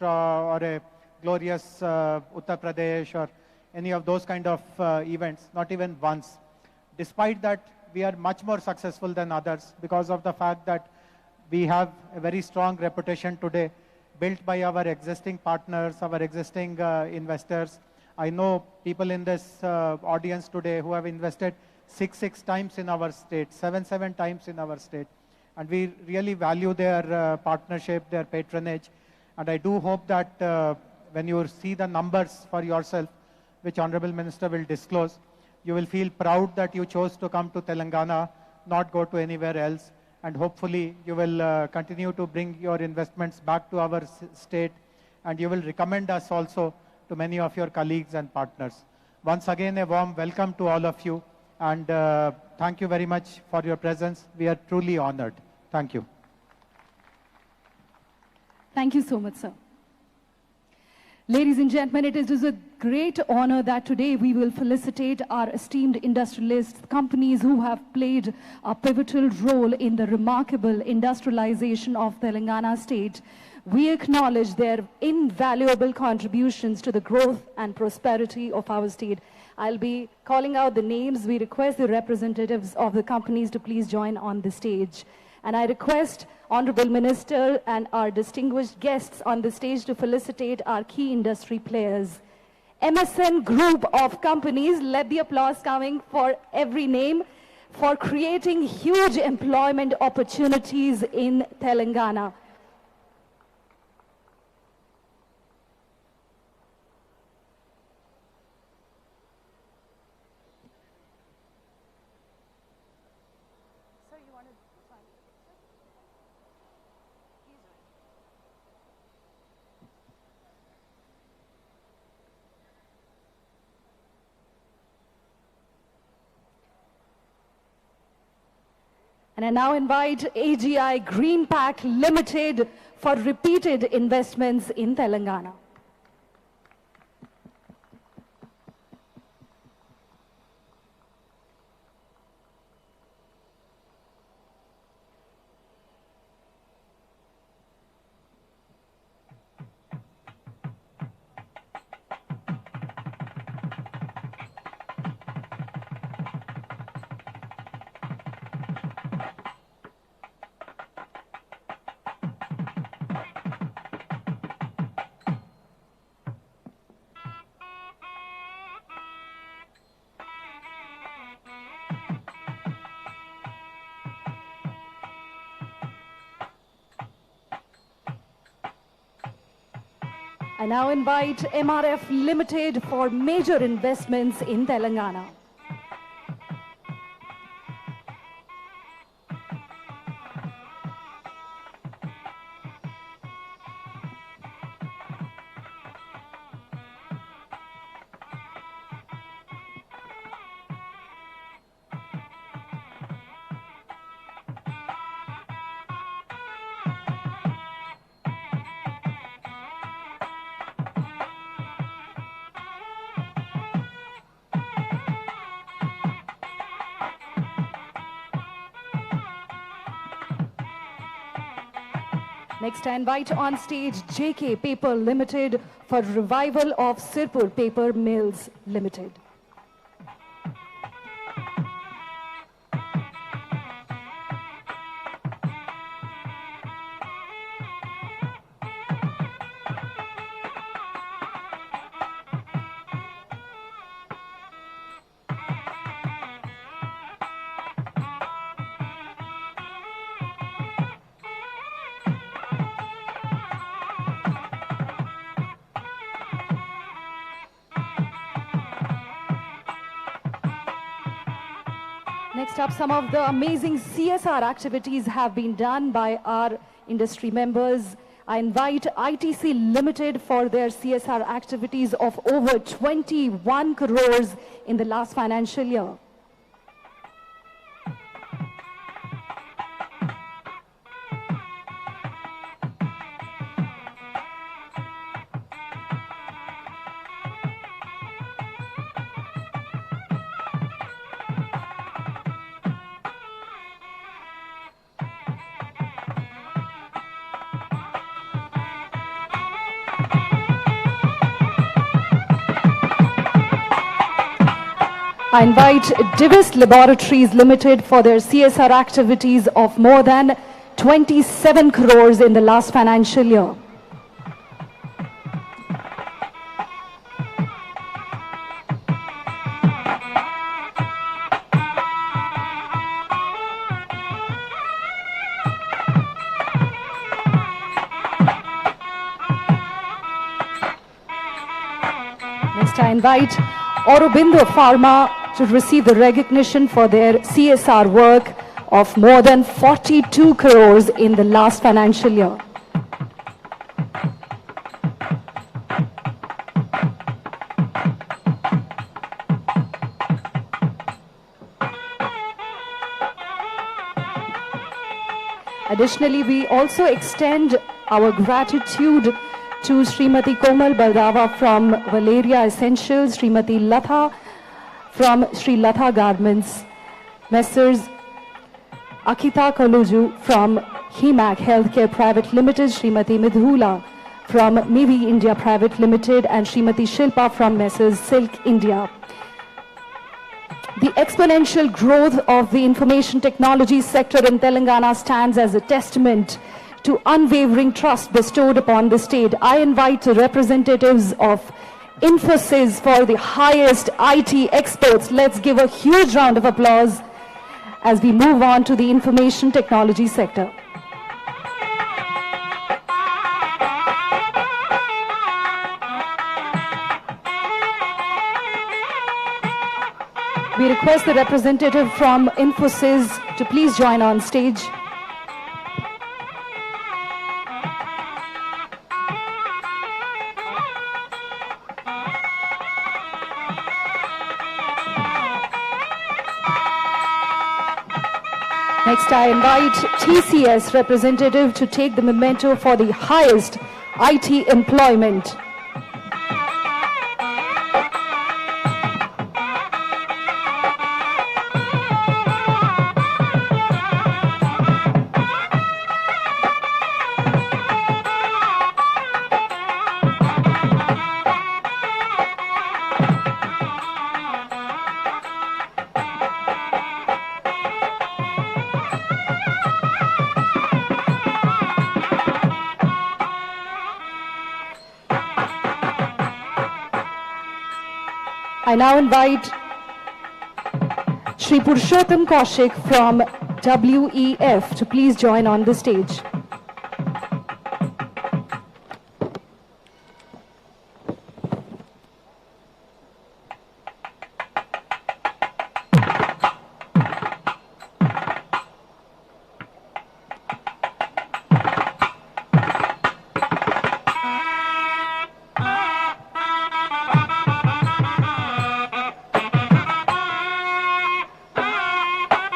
or a glorious Uttar Pradesh or any of those kind of events, not even once. Despite that, we are much more successful than others because of the fact that we have a very strong reputation today built by our existing partners, our existing investors. I know people in this audience today who have invested six times in our state, seven times in our state. And we really value their partnership, their patronage. And I do hope that when you see the numbers for yourself, which Honorable Minister will disclose, you will feel proud that you chose to come to Telangana, not go to anywhere else. And hopefully you will continue to bring your investments back to our state, and you will recommend us also to many of your colleagues and partners. Once again, a warm welcome to all of you, and thank you very much for your presence. We are truly honored. Thank you. Thank you so much, sir. Ladies and gentlemen, it is a great honor that today we will felicitate our esteemed industrialists, companies who have played a pivotal role in the remarkable industrialization of Telangana state. We acknowledge their invaluable contributions to the growth and prosperity of our state. I'll be calling out the names. We request the representatives of the companies to please join on the stage. And I request Honorable Minister and our distinguished guests on the stage to felicitate our key industry players. MSN Group of companies, let the applause coming for every name, for creating huge employment opportunities in Telangana. And I now invite AGI Green Pack Limited for repeated investments in Telangana. I now invite MRF Limited for major investments in Telangana. Next, I invite on stage JK Paper Limited for revival of Sirpur Paper Mills Limited. Next up, some of the amazing CSR activities have been done by our industry members. I invite ITC Limited for their CSR activities of over 21 crores in the last financial year. I invite Divis Laboratories Limited for their CSR activities of more than 27 crores in the last financial year. Next, I invite Aurobindo Pharma to receive the recognition for their CSR work of more than 42 crores in the last financial year. Additionally, we also extend our gratitude to Srimati Komal Baldava from Valeria Essentials, Srimati Latha from Sri Latha Garments, Messrs. Akita Kaluju from HEMAC Healthcare Private Limited, Srimati Midhula from Mivi India Private Limited, and Srimati Shilpa from Messrs. Silk India. The exponential growth of the information technology sector in Telangana stands as a testament to unwavering trust bestowed upon the state. I invite the representatives of Infosys for the highest IT experts. Let's give a huge round of applause as we move on to the information technology sector. We request the representative from Infosys to please join on stage. Next, I invite TCS representative to take the memento for the highest IT employment. I now invite Shri Purushottam Kaushik from WEF to please join on the stage.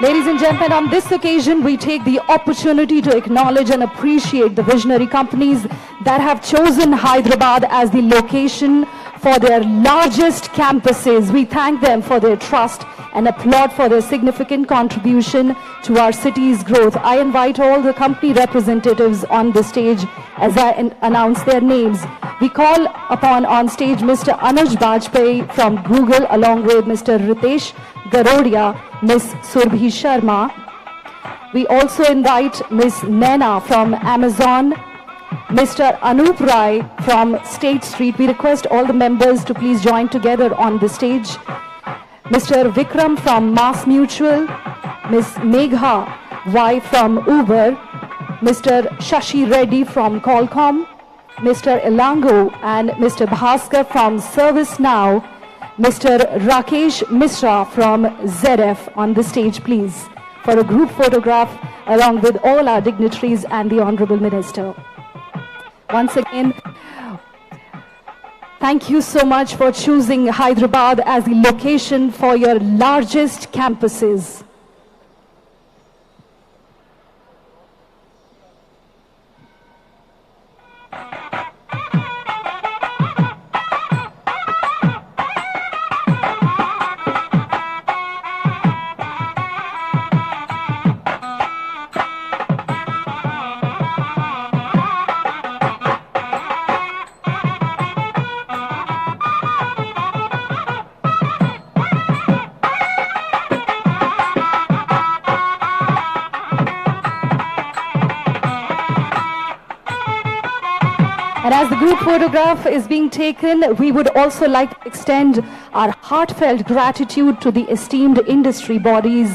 Ladies and gentlemen, on this occasion, we take the opportunity to acknowledge and appreciate the visionary companies that have chosen Hyderabad as the location for their largest campuses. We thank them for their trust and applaud for their significant contribution to our city's growth. I invite all the company representatives on the stage as I announce their names. We call upon on stage Mr. Anuj Bajpayee from Google along with Mr. Ritesh Garodia, Ms. Surbhi Sharma. We also invite Ms. Naina from Amazon, Mr. Anup Rai from State Street. We request all the members to please join together on the stage. Mr. Vikram from Mass Mutual, Ms. Megha Y from Uber, Mr. Shashi Reddy from Qualcomm, Mr. Elango and Mr. Bhaskar from ServiceNow, Mr. Rakesh Mishra from ZF on the stage, please, for a group photograph along with all our dignitaries and the Honorable Minister. Once again, thank you so much for choosing Hyderabad as the location for your largest campuses. as the group photograph is being taken, we would also like to extend our heartfelt gratitude to the esteemed industry bodies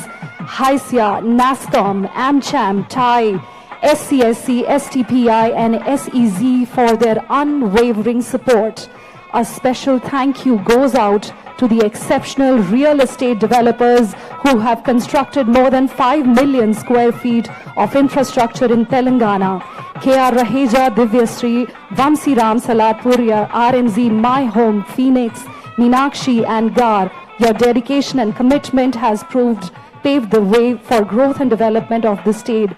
HYSIA, NASSCOM, AmCham, TIE, SCSC, STPI and SEZ for their unwavering support. A special thank you goes out to the exceptional real estate developers who have constructed more than 5 million square feet of infrastructure in Telangana. KR Raheja, Divyasri, Vamsi Ram Saladpuria, RNZ, My Home, Phoenix, Meenakshi and Gar. Your dedication and commitment has paved the way for growth and development of the state.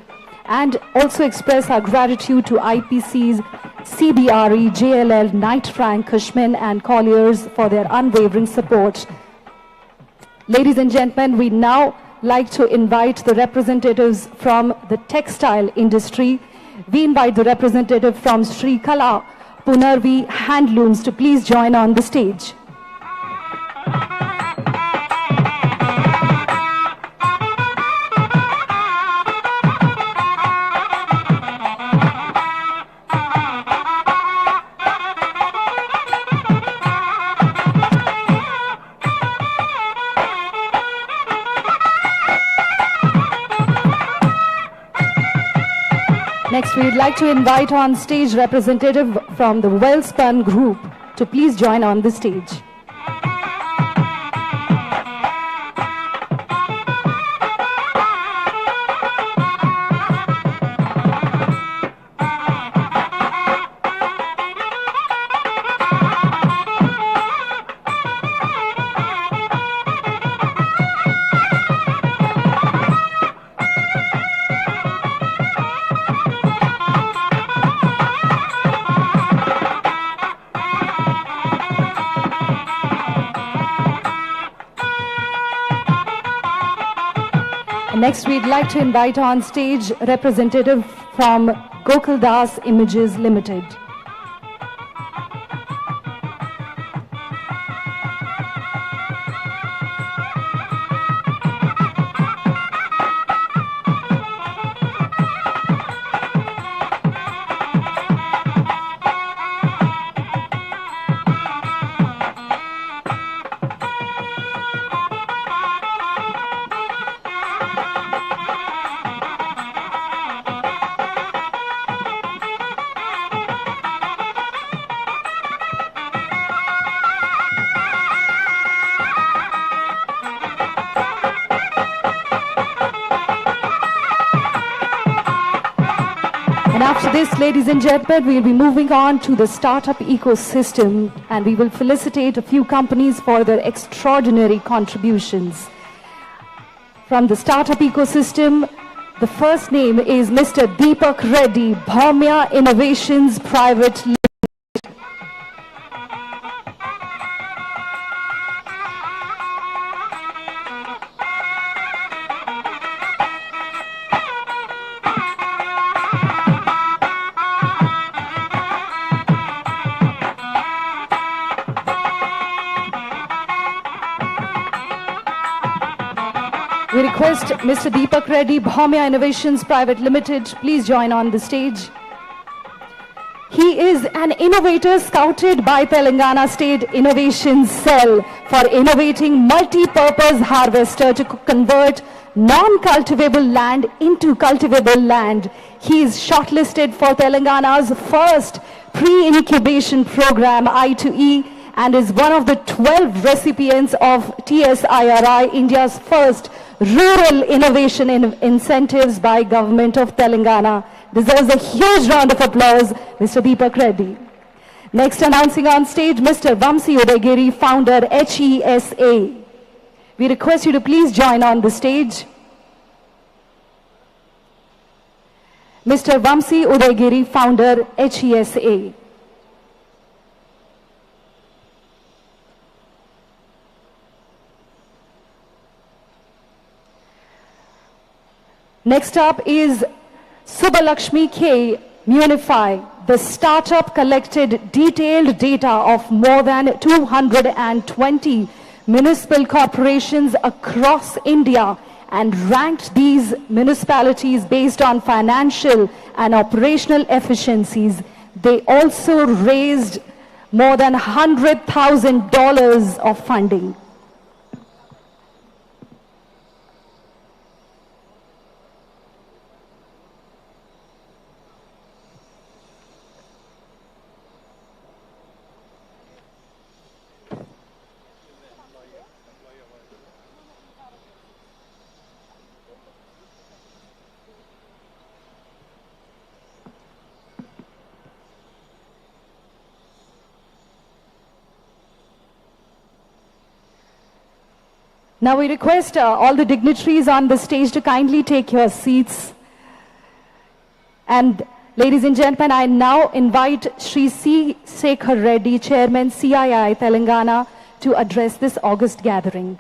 And also express our gratitude to IPCs, CBRE, JLL, Knight Frank, Cushman and Colliers for their unwavering support. Ladies and gentlemen, we now like to invite the representatives from the textile industry. We invite the representative from Sri Kala Punarvi Handlooms to please join on the stage. Next, we'd like to invite on stage representative from the Wellspun Group to please join on the stage. Next, we'd like to invite on stage representative from Gokul Das Images Limited. And after this, ladies and gentlemen, we'll be moving on to the startup ecosystem, and we will felicitate a few companies for their extraordinary contributions. From the startup ecosystem, the first name is Mr. Deepak Reddy, Bhaumya Innovations Private Limited. We request Mr. Deepak Reddy, Bhaumya Innovations Private Limited, please join on the stage. He is an innovator scouted by Telangana State Innovation Cell for innovating multi-purpose harvester to convert non-cultivable land into cultivable land. He is shortlisted for Telangana's first pre-incubation program, I2E, and is one of the 12 recipients of TSIRI, India's first rural innovation incentives by Government of Telangana. Deserves a huge round of applause, Mr. Deepak Reddy. Next, announcing on stage, Mr. Vamsi Udagiri, founder, HESA. We request you to please join on the stage. Mr. Vamsi Udagiri, founder, HESA. Next up is Subbalakshmi K. Munify. The startup collected detailed data of more than 220 municipal corporations across India and ranked these municipalities based on financial and operational efficiencies. They also raised more than $100,000 of funding. Now we request all the dignitaries on the stage to kindly take your seats. And ladies and gentlemen, I now invite Shri C. Sekhar Reddy, Chairman CII Telangana, to address this august gathering.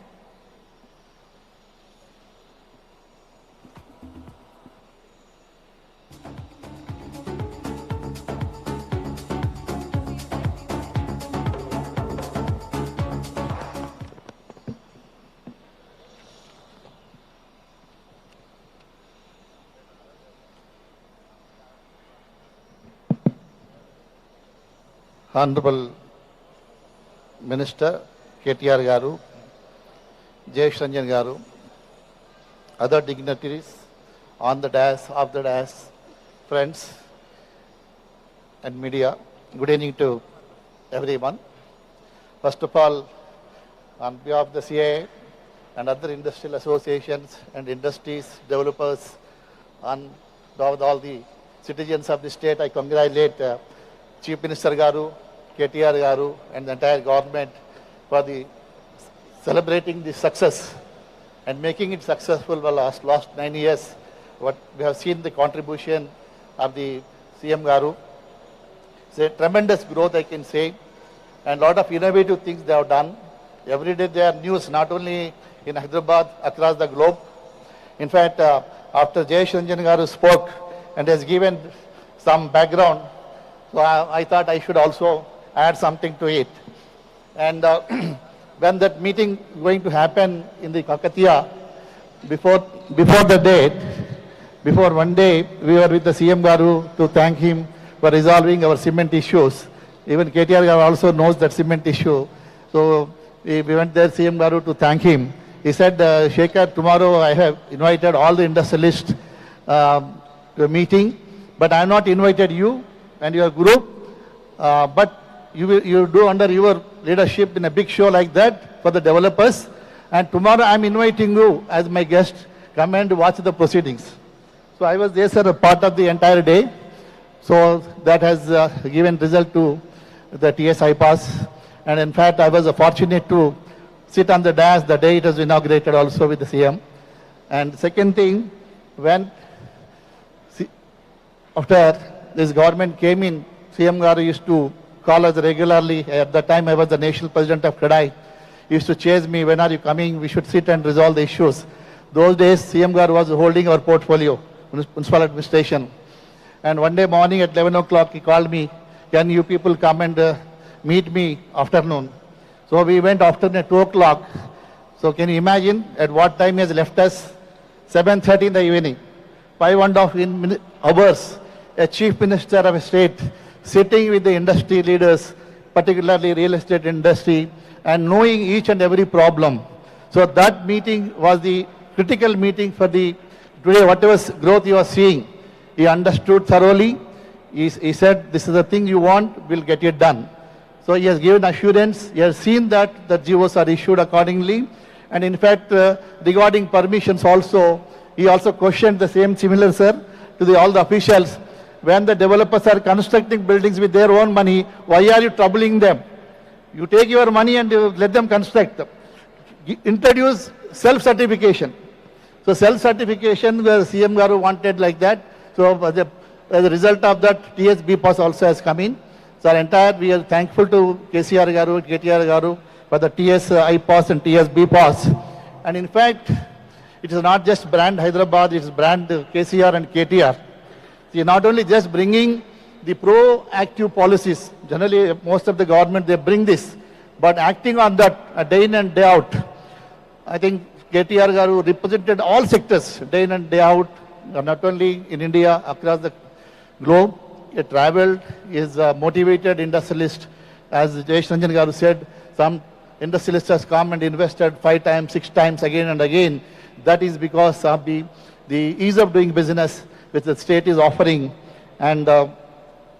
Honorable Minister KTR Garu, Jayesh Ranjan Garu, other dignitaries on the dais, off the dais, friends and media, good evening to everyone. First of all, on behalf of the CIA and other industrial associations and industries, developers, on behalf of all the citizens of the state, I congratulate Chief Minister Garu, KTR Garu, and the entire government for the celebrating the success and making it successful for last 9 years. What we have seen the contribution of the CM Garu. It's a tremendous growth, I can say, and a lot of innovative things they have done. Every day there are news, not only in Hyderabad, across the globe. In fact, after Jayesh Ranjan Garu spoke and has given some background, so I thought I should also add something to it. And when that meeting going to happen in the KTR, before the date, before one day, we were with the CM Garu to thank him for resolving our cement issues. Even KTR Garu also knows that cement issue. So we went there, CM Garu, to thank him. He said, Shekhar, tomorrow I have invited all the industrialists to a meeting, but I have not invited you and your group, but you do under your leadership in a big show like that for the developers. And tomorrow I am inviting you as my guest, come and watch the proceedings. So I was there, sir, a part of the entire day. So that has given result to the TS pass. And in fact, I was fortunate to sit on the dais the day it was inaugurated also with the CM. And second thing, when after this government came in, CM Garu used to call us regularly. At that time, I was the national president of CREDAI. He used to chase me, when are you coming? We should sit and resolve the issues. Those days, CM Garu was holding our portfolio, municipal administration. And one day morning at 11 o'clock, he called me, can you people come and meet me afternoon? So we went afternoon at 2 o'clock. So can you imagine at what time he has left us? 7:30 in the evening. 5.5 hours, a chief minister of a state sitting with the industry leaders, particularly real estate industry, and knowing each and every problem. So that meeting was the critical meeting for the today, whatever growth you are seeing. He understood thoroughly. He said, this is the thing you want, we'll get it done. So he has given assurance. He has seen that the GOs are issued accordingly. And in fact, regarding permissions also, he also questioned the same similar, sir, to all the officials. When the developers are constructing buildings with their own money, why are you troubling them? You take your money and let them construct. Introduce self-certification. So self-certification, where CM Garu wanted like that. So as a result of that, TSB pass also has come in. So we are thankful to KCR Garu, KTR Garu for the TSI pass and TSB pass. And in fact, it is not just brand Hyderabad, it is brand KCR and KTR. See, not only just bringing the proactive policies, generally most of the government, they bring this, but acting on that day in and day out. I think KTR Garu represented all sectors day in and day out, not only in India, across the globe. a traveled, is a motivated industrialist. As Jayesh Ranjan Garu said, some industrialists has come and invested 5 times, 6 times again and again. That is because of the ease of doing business which the state is offering. And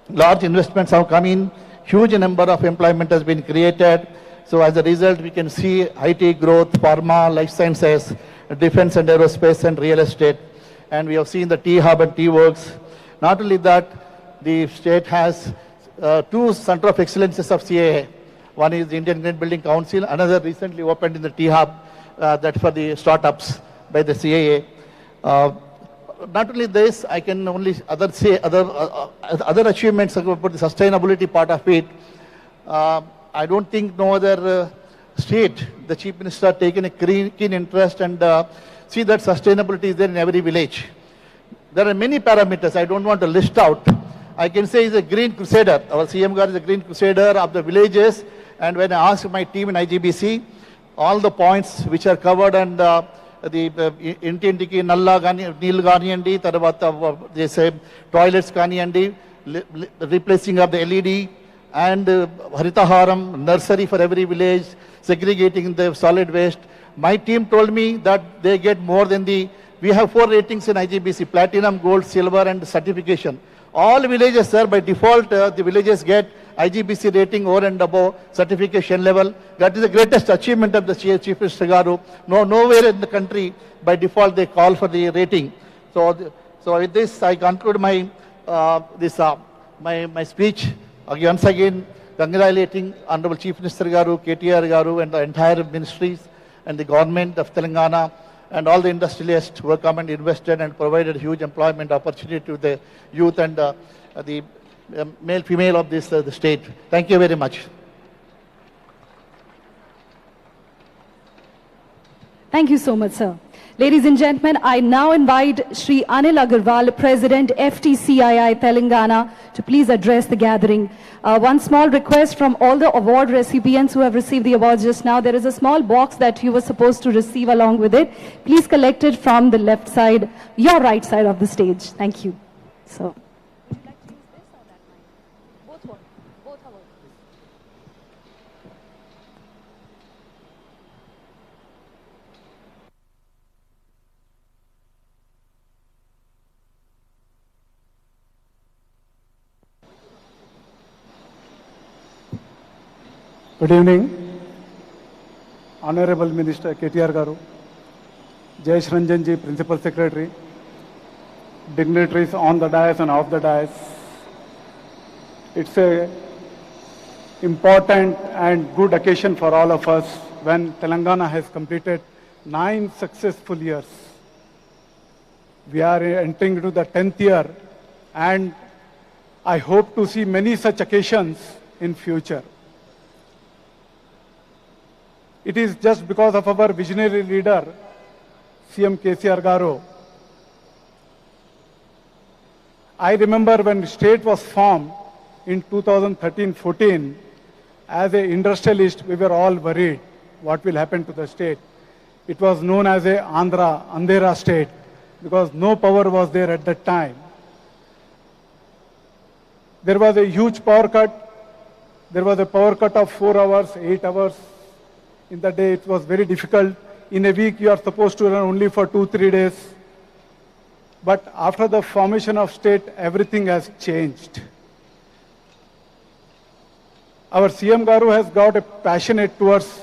large investments have come in, huge number of employment has been created. So as a result, we can see IT growth, pharma, life sciences, defense and aerospace and real estate. And we have seen the T-Hub and T-Works. Not only that, the state has 2 center of excellences of CAA. One is the Indian Green Building Council, another recently opened in the T-Hub, that's for the startups by the CAA. Not only this, I can only other achievements about the sustainability part of it. I don't think no other state, the Chief Minister, taken a keen interest and see that sustainability is there in every village. There are many parameters I don't want to list out. I can say he's a green crusader. Our CM Garu is a green crusader of the villages. And when I asked my team in IGBC, all the points which are covered and the Intindiki, Nalla, Neel Ganiyandi, Tarvata, they say toilets Ganiyandi, replacing of the LED, and Haritaharam, nursery for every village, segregating the solid waste. My team told me that they get more than we have 4 ratings in IGBC, platinum, gold, silver and certification. All villages, sir, by default, the villages get IGBC rating over and above certification level. That is the greatest achievement of the Chief Minister Garu. Nowhere in the country, by default, they call for the rating. So with this, I conclude my my speech. Once again, congratulating Honorable Chief Minister Garu, KTR Garu, and the entire ministries and the government of Telangana and all the industrialists who have come and invested and provided huge employment opportunity to the youth and the male, female of this the state. Thank you very much. Thank you so much, sir. Ladies and gentlemen, I now invite Shri Anil Agarwal, President FTCII Telangana, to please address the gathering. One small request from all the award recipients who have received the awards just now. There is a small box that you were supposed to receive along with it. Please collect it from the left side, your right side of the stage. Thank you. So. Would you like to use this or that mic? Both work. Both are working. Good evening, Honorable Minister KTR Garu, Jayesh Ranjan ji, Principal Secretary, dignitaries on the dais and off the dais. It's a important and good occasion for all of us when Telangana has completed 9 successful years. We are entering into the 10th year, and I hope to see many such occasions in future. It is just because of our visionary leader, CM KTR Garu. I remember when the state was formed in 2013-14, as an industrialist, we were all worried what will happen to the state. It was known as a Andhera state, because no power was there at that time. There was a huge power cut. There was a power cut of 4 hours, 8 hours. In the day, it was very difficult. In a week, you are supposed to run only for 2-3 days. But after the formation of state, everything has changed. Our CM Garu has got a passionate towards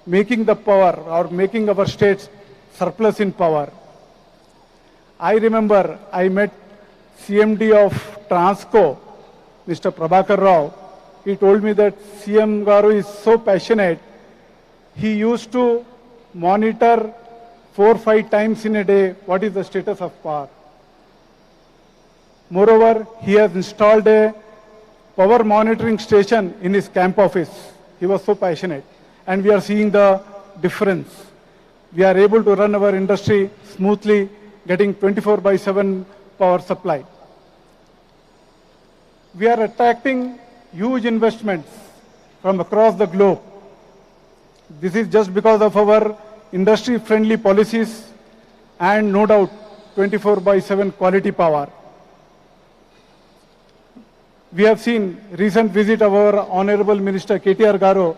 making the power or making our states surplus in power. I remember I met CMD of Transco, Mr. Prabhakar Rao. He told me that CM Garu is so passionate. He used to monitor 4-5 times in a day what is the status of power. Moreover, he has installed a power monitoring station in his camp office. He was so passionate. And we are seeing the difference. We are able to run our industry smoothly, getting 24/7 power supply. We are attracting huge investments from across the globe. This is just because of our industry-friendly policies and no doubt 24/7 quality power. We have seen recent visit of our Honorable Minister KTR Garu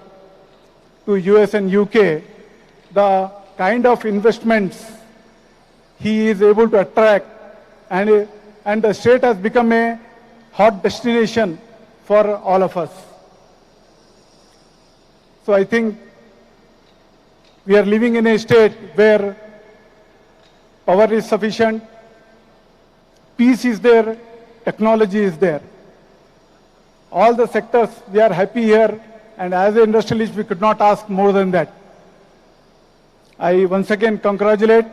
to US and UK, the kind of investments he is able to attract, and the state has become a hot destination for all of us. So I think we are living in a state where power is sufficient, peace is there, technology is there. All the sectors, we are happy here, and as an industrialist, we could not ask more than that. I once again congratulate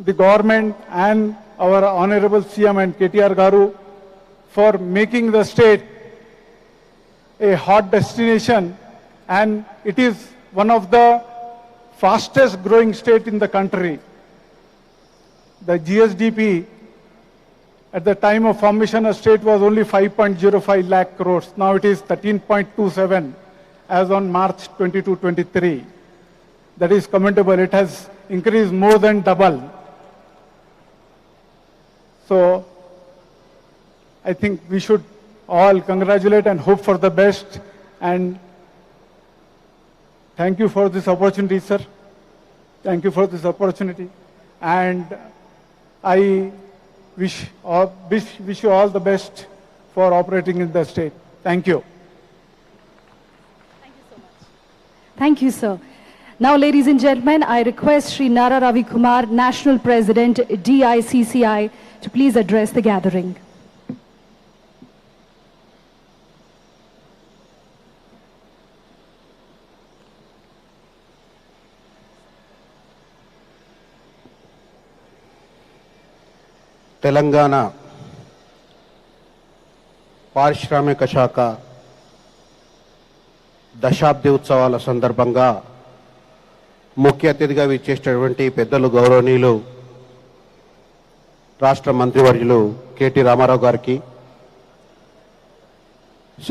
the government and our Honorable CM and KTR Garu for making the state a hot destination, and it is one of the fastest growing state in the country. The GSDP at the time of formation of state was only 5.05 lakh crores. Now it is 13.27 as on March 22-23. That is commendable. It has increased more than double. So I think we should all congratulate and hope for the best. And thank you for this opportunity, sir. Thank you for this opportunity. And I wish you all the best for operating in the state. Thank you. Thank you so much. Thank you, sir. Now, ladies and gentlemen, I request Sri Nara Ravi Kumar, National President, DICCI, to please address the gathering. Telangana పారిశ్రామిక శాఖ దశాబ్ది ఉత్సవాల సందర్భంగా ముఖ్య అతిథిగా విచ్చేసినటువంటి పెద్దలు గౌరవనీయులు రాష్ట్ర మంత్రివర్యులు కేటీ రామారావు గారికి,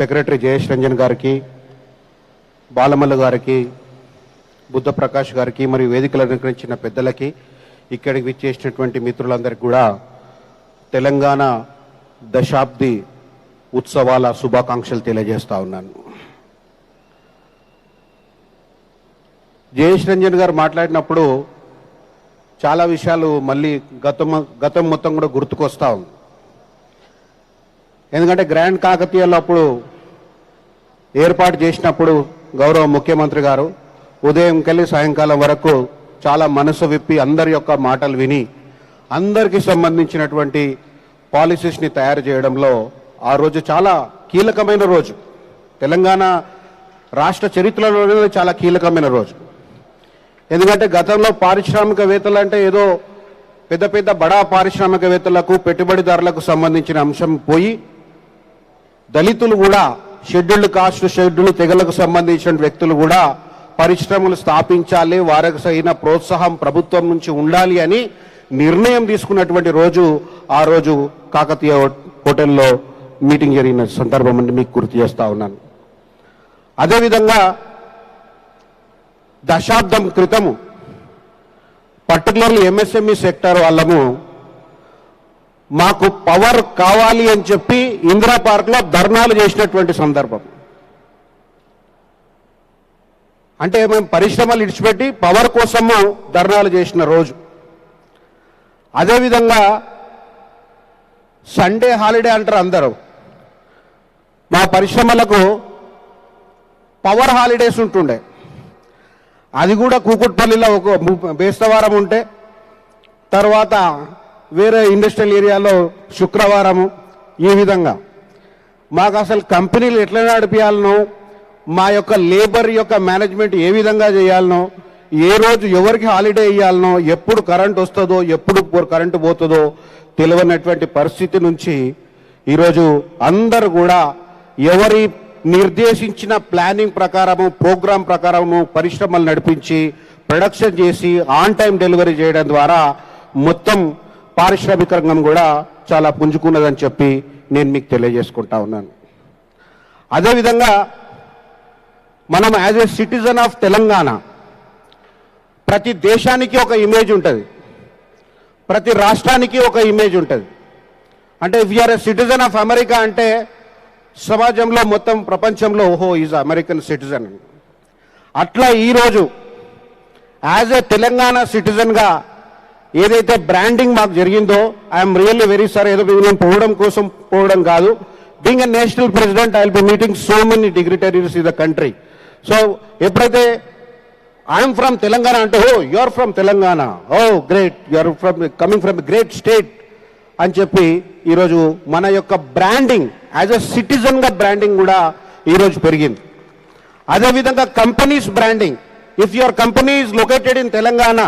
సెక్రటరీ జయేష్ రంజన్ గారికి, బాలమల్లు గారికి, బుద్ధ ప్రకాష్ గారికి మరియు వేదికలు అలంకరించిన పెద్దలకి, ఇక్కడికి విచ్చేసినటువంటి మిత్రులందరికీ కూడా తెలంగాణ దశాబ్ది ఉత్సవాల శుభాకాంక్షలు తెలియజేస్తా ఉన్నాను. జయేష్ రంజన్ గారు మాట్లాడినప్పుడు చాలా విషయాలు మళ్ళీ గతం మొత్తం కూడా గుర్తుకొస్తా ఉంది. ఎందుకంటే గ్రాండ్ కాకతీయలో అప్పుడు ఏర్పాటు చేసినప్పుడు గౌరవ ముఖ్యమంత్రి గారు ఉదయం కెళ్ళి సాయంకాలం వరకు చాలా మనసు విప్పి అందరి యొక్క మాటలు విని అందరికీ సంబంధించినటువంటి పాలసీస్ని తయారు చేయడంలో ఆ రోజు చాలా కీలకమైన రోజు. తెలంగాణ రాష్ట్ర చరిత్రలోనే చాలా కీలకమైన రోజు. ఎందుకంటే గతంలో పారిశ్రామికవేత్తలు అంటే ఏదో పెద్ద పెద్ద బడా పారిశ్రామికవేత్తలకు, పెట్టుబడిదారులకు సంబంధించిన అంశం పోయి దళితులు కూడా, షెడ్యూల్డ్ కాస్ట్, షెడ్యూల్డ్ తెగలకు సంబంధించిన వ్యక్తులు కూడా పరిశ్రమలు స్థాపించాలి, వారికి సరైన ప్రోత్సాహం ప్రభుత్వం నుంచి ఉండాలి అని నిర్ణయం తీసుకున్నటువంటి రోజు ఆ రోజు కాకతీయ హోటల్లో మీటింగ్ జరిగిన సందర్భం అని మీకు గుర్తు చేస్తా ఉన్నాను. అదేవిధంగా దశాబ్దం క్రితము పర్టికులర్లీ ఎంఎస్ఎంఈ సెక్టర్ వాళ్ళము మాకు పవర్ కావాలి అని చెప్పి ఇందిరా పార్క్లో ధర్నాలు చేసినటువంటి సందర్భం. అంటే మేము పరిశ్రమలు ఇడిచిపెట్టి పవర్ కోసము ధర్నాలు చేసిన రోజు. అదేవిధంగా సండే హాలిడే అంటారు అందరూ. మా పరిశ్రమలకు పవర్ హాలిడేస్ ఉంటుండే. అది కూడా కూకుట్పల్లిలో ఒక బేస్తవారం ఉంటే, తర్వాత వేరే ఇండస్ట్రియల్ ఏరియాలో శుక్రవారము, ఈ విధంగా మాకు అసలు కంపెనీలు ఎట్లా నడిపించాలనో, మా యొక్క లేబర్ యొక్క మేనేజ్మెంట్ ఏ విధంగా చేయాలనో, ఏ రోజు ఎవరికి హాలిడే ఇవ్వాలనో, ఎప్పుడు కరెంట్ వస్తుందో, ఎప్పుడు కరెంటు పోతుందో తెలియనటువంటి పరిస్థితి నుంచి ఈరోజు అందరూ కూడా ఎవరి నిర్దేశించిన ప్లానింగ్ ప్రకారము, ప్రోగ్రాం ప్రకారము పరిశ్రమలు నడిపించి ప్రొడక్షన్ చేసి ఆన్ టైం డెలివరీ చేయడం ద్వారా మొత్తం పారిశ్రామిక రంగం కూడా చాలా పుంజుకున్నదని చెప్పి నేను మీకు తెలియజేసుకుంటా ఉన్నాను. అదేవిధంగా మనం as a citizen of Telangana ప్రతి దేశానికి ఒక ఇమేజ్ ఉంటుంది, ప్రతి రాష్ట్రానికి ఒక ఇమేజ్ ఉంటుంది. అంటే if you are a citizen of America అంటే సమాజంలో మొత్తం ప్రపంచంలో ఓహో ఈజ్ అమెరికన్ సిటిజన్. అట్లా ఈరోజు యాజ్ ఏ తెలంగాణ సిటిజన్గా ఏదైతే బ్రాండింగ్ మాకు జరిగిందో ఐఎమ్ రియల్లీ వెరీ సారీ. ఏదో నేను పోవడం కోసం పోవడం కాదు. Being a national president I will be meeting so many dignitaries in the country. So ఎప్పుడైతే ఐఎమ్ ఫ్రమ్ తెలంగాణ అంటే oh you are from Telangana, oh great, you are from coming from great state అని చెప్పి ఈరోజు మన యొక్క బ్రాండింగ్ యాజ్ ఎ సిటిజన్గా branding కూడా ఈరోజు పెరిగింది. అదేవిధంగా companies branding, if your company is located in Telangana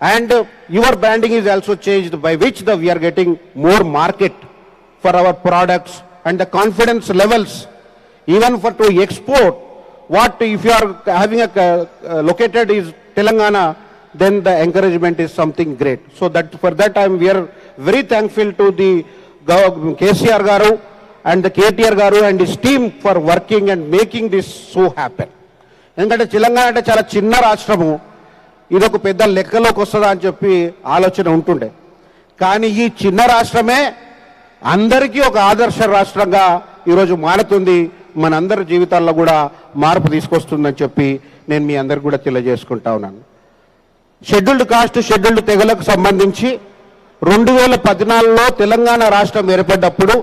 and your branding is also changed, by which we are getting more market for our products and the confidence levels even for to export. What if you are having a located is Telangana, then the encouragement is something great. So that for that time we are very thankful to the KCR garu and the KTR garu and his team for working and making this so happen. ఎందుకంటే తెలంగాణ అంటే చాలా చిన్న రాష్ట్రము, ఇదొక పెద్ద లెక్కలోకి వస్తుందా అని చెప్పి ఆలోచన ఉంటుండే. కానీ ఈ చిన్న రాష్ట్రమే అందరికీ ఒక ఆదర్శ రాష్ట్రంగా ఈరోజు మారుతుంది, మనందరి జీవితాల్లో కూడా మార్పు తీసుకొస్తుందని చెప్పి నేను మీ అందరికి కూడా తెలియజేసుకుంటా ఉన్నాను. షెడ్యూల్డ్ కాస్ట్ షెడ్యూల్డ్ తెగలకు సంబంధించి 2014లో తెలంగాణ రాష్ట్రం ఏర్పడ్డప్పుడు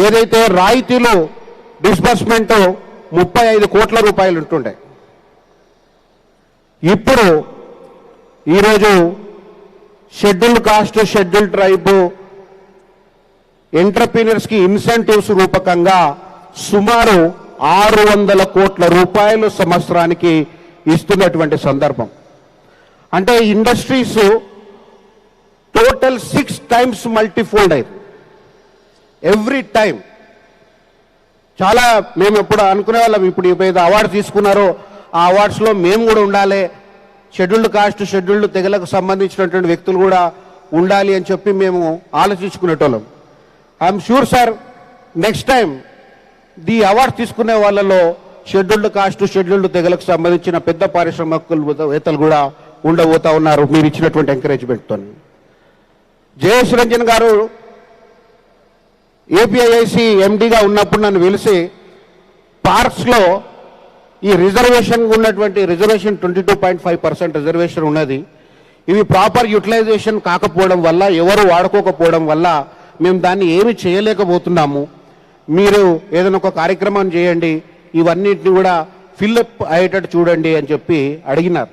ఏదైతే రాయితీలు డిస్బర్స్మెంట్ 35 కోట్ల రూపాయలు ఉంటుండే, ఇప్పుడు ఈరోజు షెడ్యూల్డ్ కాస్ట్ షెడ్యూల్డ్ ట్రైబ్ ఎంటర్ప్రీనర్స్కి ఇన్సెంటివ్స్ రూపకంగా సుమారు 600 కోట్ల రూపాయలు సంవత్సరానికి ఇస్తున్నటువంటి సందర్భం. అంటే ఇండస్ట్రీస్ టోటల్ 6 times మల్టీఫోల్డ్ అయింది ఎవ్రీ టైం. చాలా మేము ఎప్పుడు అనుకునే వాళ్ళం, ఇప్పుడు ఏదైతే అవార్డు తీసుకున్నారో ఆ అవార్డ్స్లో మేము కూడా ఉండాలి, షెడ్యూల్డ్ కాస్ట్ షెడ్యూల్డ్ తెగలకు సంబంధించినటువంటి వ్యక్తులు కూడా ఉండాలి అని చెప్పి మేము ఆలోచించుకునేటోళ్ళం. I'm sure sir next time the awards తీసుకునే వాళ్ళలో షెడ్యూల్డ్ కాస్ట్ షెడ్యూల్డ్ తెగలకు సంబంధించిన పెద్ద పారిశ్రామికవేత్తలు కూడా ఉండబోతా ఉన్నారు మీరు ఇచ్చినటువంటి ఎంకరేజ్మెంట్తో. జయేష్ రంజన్ గారు ఏపీఐఐసి ఎండీగా ఉన్నప్పుడు నన్ను పిలిచి పార్క్స్లో ఈ రిజర్వేషన్ ఉన్నటువంటి రిజర్వేషన్ 22.5% రిజర్వేషన్ ఉన్నది, ఇవి ప్రాపర్ యూటిలైజేషన్ కాకపోవడం వల్ల, ఎవరు వాడుకోకపోవడం వల్ల మేము దాన్ని ఏమి చేయలేకపోతున్నాము, మీరు ఏదైనా ఒక కార్యక్రమం చేయండి, ఇవన్నిటిని కూడా ఫిల్అప్ అయ్యేటట్టు చూడండి అని చెప్పి అడిగినారు.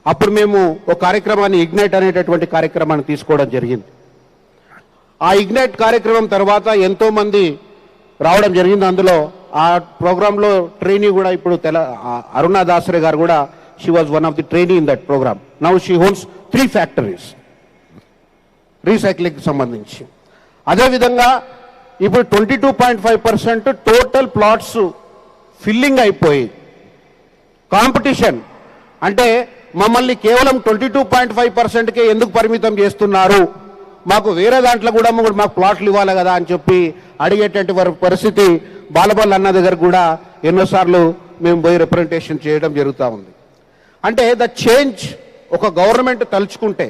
అప్పుడు మేము ఒక కార్యక్రమాన్ని ఇగ్నైట్ అనేటటువంటి కార్యక్రమాన్ని తీసుకోవడం జరిగింది. ఆ ఇగ్నైట్ కార్యక్రమం తర్వాత ఎంతోమంది రావడం జరిగింది. అందులో ఆ ప్రోగ్రాంలో ట్రైనీ కూడా ఇప్పుడు అరుణా దాసరే గారు కూడా, she was one of the trainee in that programme. Now she owns 3 factories రీసైక్లింగ్కి సంబంధించి. అదేవిధంగా ఇప్పుడు 22.5% టోటల్ ప్లాట్స్ ఫిల్లింగ్ అయిపోయి కాంపిటీషన్ అంటే మమ్మల్ని కేవలం 22.5%కే ఎందుకు పరిమితం చేస్తున్నారు, మాకు వేరే దాంట్లో కూడా మాకు ప్లాట్లు ఇవ్వాలి కదా అని చెప్పి అడిగేటువంటి పరిస్థితి బాలబల్ అన్న దగ్గర కూడా ఎన్నోసార్లు మేము పోయి రిప్రజెంటేషన్ చేయడం జరుగుతూ ఉంది. అంటే ద చేంజ్ ఒక గవర్నమెంట్ తలుచుకుంటే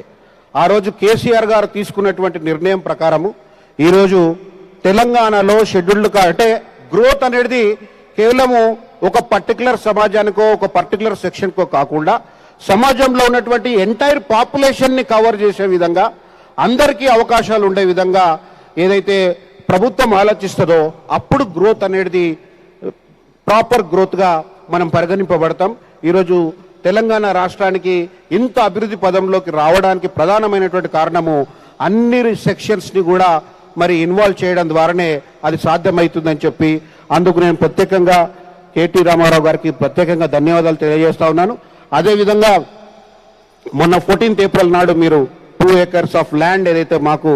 ఆ రోజు కేసీఆర్ గారు తీసుకున్నటువంటి నిర్ణయం ప్రకారము ఈరోజు తెలంగాణలో షెడ్యూల్డ్ అంటే గ్రోత్ అనేది కేవలము ఒక పర్టికులర్ సమాజానికో ఒక పర్టికులర్ సెక్షన్కో కాకుండా సమాజంలో ఉన్నటువంటి ఎంటైర్ పాపులేషన్ని కవర్ చేసే విధంగా, అందరికీ అవకాశాలు ఉండే విధంగా ఏదైతే ప్రభుత్వం ఆలోచిస్తుందో అప్పుడు గ్రోత్ అనేది ప్రాపర్ గ్రోత్గా మనం పరిగణింపబడతాం. ఈరోజు తెలంగాణ రాష్ట్రానికి ఇంత అభివృద్ధి పదంలోకి రావడానికి ప్రధానమైనటువంటి కారణము అన్ని సెక్షన్స్ని కూడా మరి ఇన్వాల్వ్ చేయడం ద్వారానే అది సాధ్యమవుతుందని చెప్పి అందుకు నేను ప్రత్యేకంగా కేటీ రామారావు గారికి ప్రత్యేకంగా ధన్యవాదాలు తెలియజేస్తా ఉన్నాను. అదేవిధంగా మొన్న 14th April నాడు మీరు 2 acres ఆఫ్ ల్యాండ్ ఏదైతే మాకు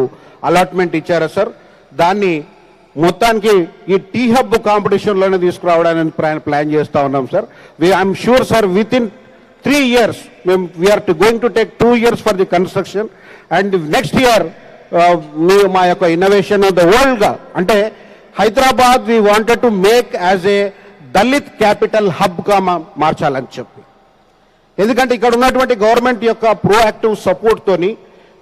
అలాట్మెంట్ ఇచ్చారో సార్, దాన్ని మొత్తానికి ఈ టీ హబ్ కాంపిటీషన్లోనే తీసుకురావడానికి ప్లాన్ చేస్తూ ఉన్నాం sir. I'm sure sir within 3 years మేము we're going to take 2 years for the construction and next year మా యొక్క ఇన్నోవేషన్ ద వరల్డ్గా అంటే Hyderabad we wanted to make as a Dalit capital హబ్గా మార్చాలని చెప్పి. ఎందుకంటే ఇక్కడ ఉన్నటువంటి గవర్నమెంట్ యొక్క ప్రోయాక్టివ్ సపోర్ట్తోని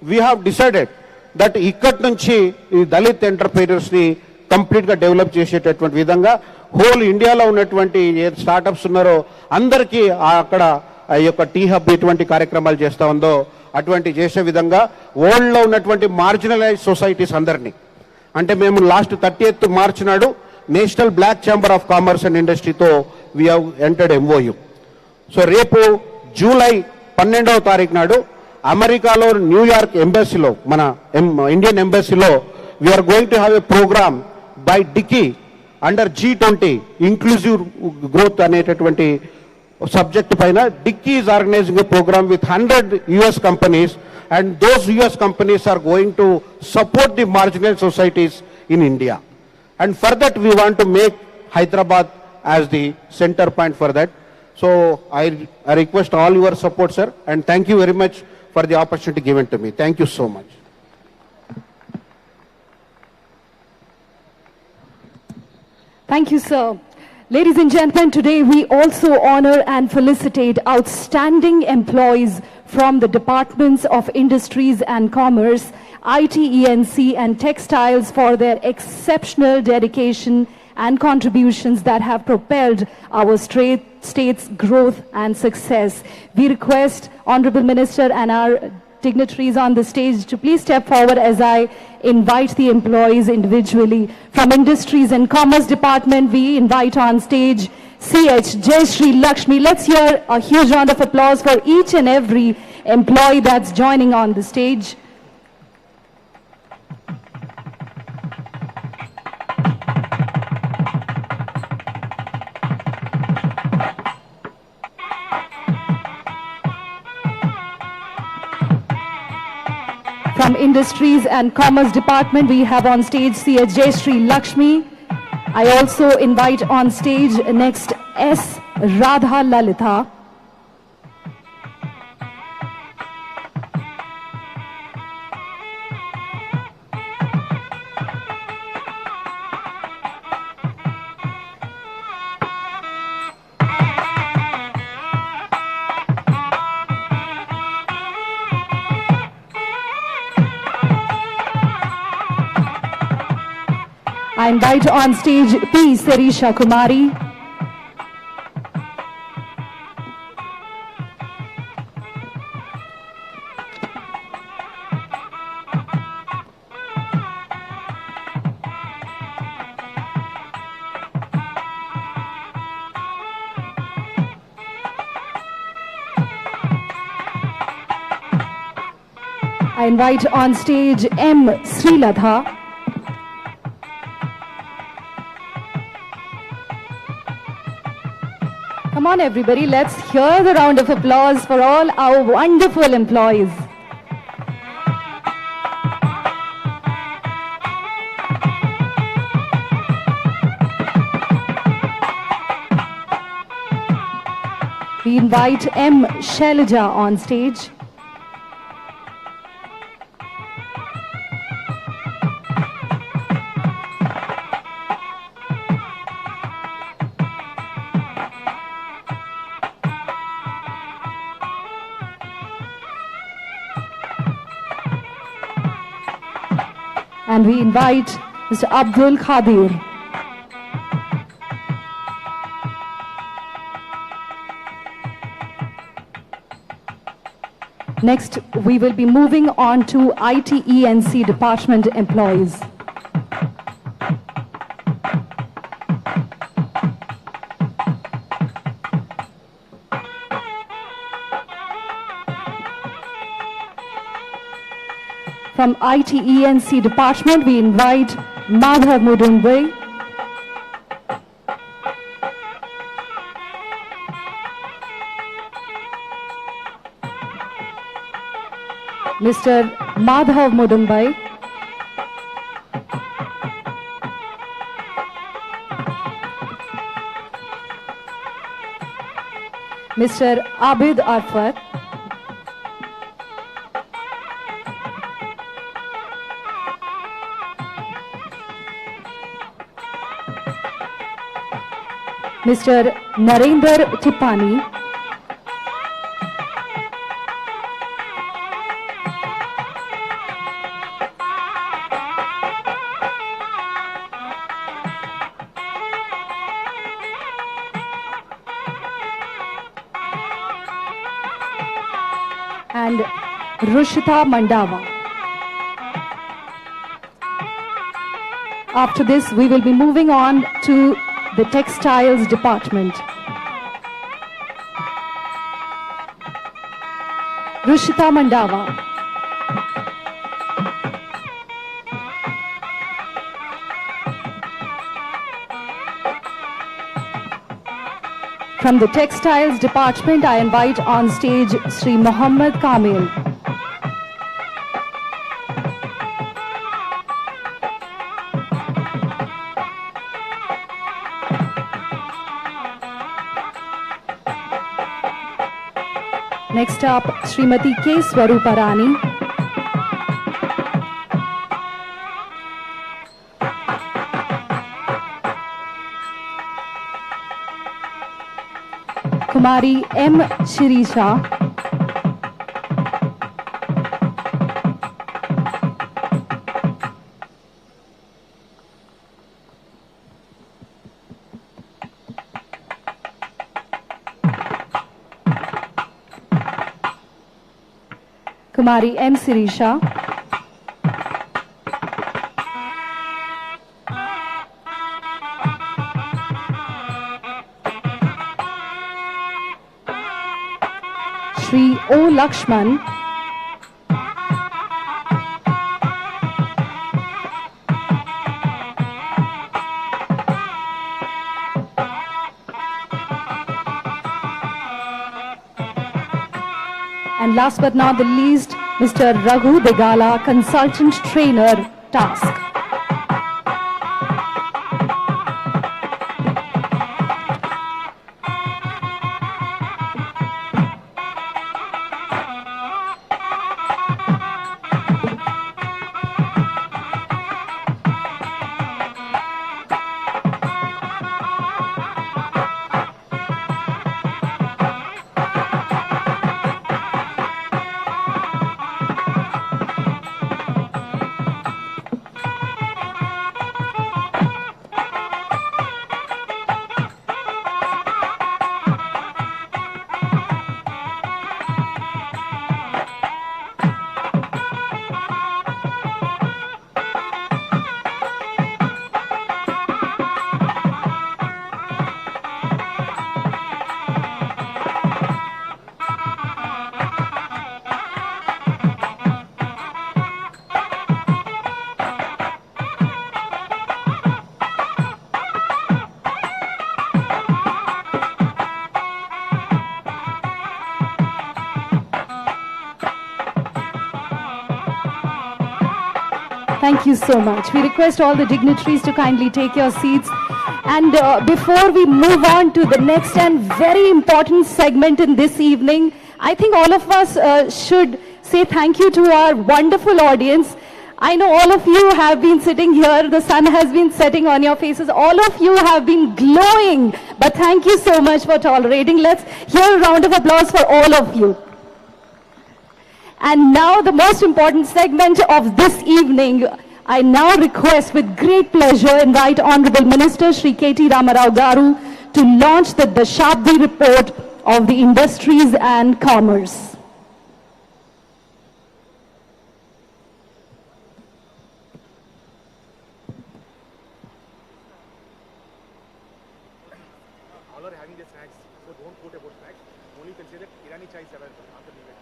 వీ హ్యావ్ డిసైడెడ్ దట్ ఇక్కడి నుంచి ఈ దళిత్ ఎంటర్ప్రైనర్స్ని కంప్లీట్గా డెవలప్ చేసేటటువంటి విధంగా హోల్ ఇండియాలో ఉన్నటువంటి ఏ స్టార్టప్స్ ఉన్నారో అందరికీ అక్కడ ఈ యొక్క టీ హబ్ ఎటువంటి కార్యక్రమాలు చేస్తూ ఉందో అటువంటి చేసే విధంగా వరల్డ్లో ఉన్నటువంటి మార్జినలైజ్ సొసైటీస్ అందరినీ, అంటే మేము లాస్ట్ 30th మార్చ్ నాడు national black chamber of commerce and ఇండస్ట్రీతో we have entered MOU. So రేపు జూలై 12వ తారీఖు నాడు అమెరికాలో న్యూయార్క్ ఎంబసీలో, మన ఇండియన్ ఎంబసీలో we are going to have a programme by DICCI under G20 inclusive growth అనేటటువంటి సబ్జెక్ట్ పైన. DICCI is organising a programme with 100 US companies, and those US companies are going to support the marginal societies in India. And for that we want to make Hyderabad as the center point for that. So I request all your support, sir, and thank you very much for the opportunity given to me. Thank you so much. Thank you, sir. Ladies and gentlemen, today we also honor and felicitate outstanding employees from the Departments of Industries and Commerce, IT, E&C and Textiles for their exceptional dedication and contributions that have propelled our state's growth and success. We request Honorable Minister and our dignitaries on the stage to please step forward as I invite the employees individually. From Industries and Commerce Department, we invite on stage CH Jayashree Lakshmi. Let's hear a huge round of applause for each and every employee that's joining on the stage. From Industries and Commerce Department, we have on stage CH Jayashree Lakshmi. I also invite on stage next S. Radha Lalita. I invite on stage P. Sirisha Kumari. I invite on stage M. Sriladha. Come on everybody, let's hear the round of applause for all our wonderful employees. We invite M. Shailaja on stage. And we invite Mr. Abdul Khadir. Next, we will be moving on to ITENC department employees. From ITENC department, we invite Madhav Mudumbai. Mr. Madhav Mudumbai. Mr. Abid Arfat. Mr. Narendra Tipani. and Rushita Mandava. After this, we will be moving on to the textiles department. Rushita Mandava. From the textiles department, I invite on stage Sri Muhammad Kamil. Next up, Srimati K. Swaruparani. Kumari M. Shirisha. Kumari M. Sirisha. Shri O. Lakshman. And last but not the least, Mr. Raghu Degala, Consultant Trainer, Task. Thank you so much. We request all the dignitaries to kindly take your seats. And before we move on to the next and very important segment in this evening, I think all of us should say thank you to our wonderful audience. I know all of you have been sitting here. The sun has been setting on your faces. All of you have been glowing. But thank you so much for tolerating. Let's hear a round of applause for all of you. And now the most important segment of this evening, I now request with great pleasure invite Honorable Minister Shri KT Ramarao Garu to launch the Dashabdi report of the Industries and Commerce. All are having the snacks, so don't quote about snacks. Only you can say that Irani chai is available after the event.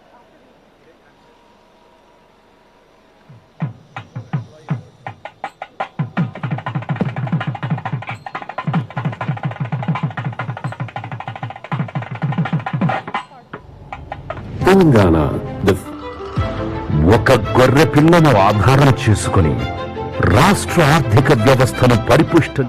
Telangana ఒక గొర్రె పిల్లను ఆధారం చేసుకుని రాష్ట్ర ఆర్థిక వ్యవస్థను పరిపుష్టం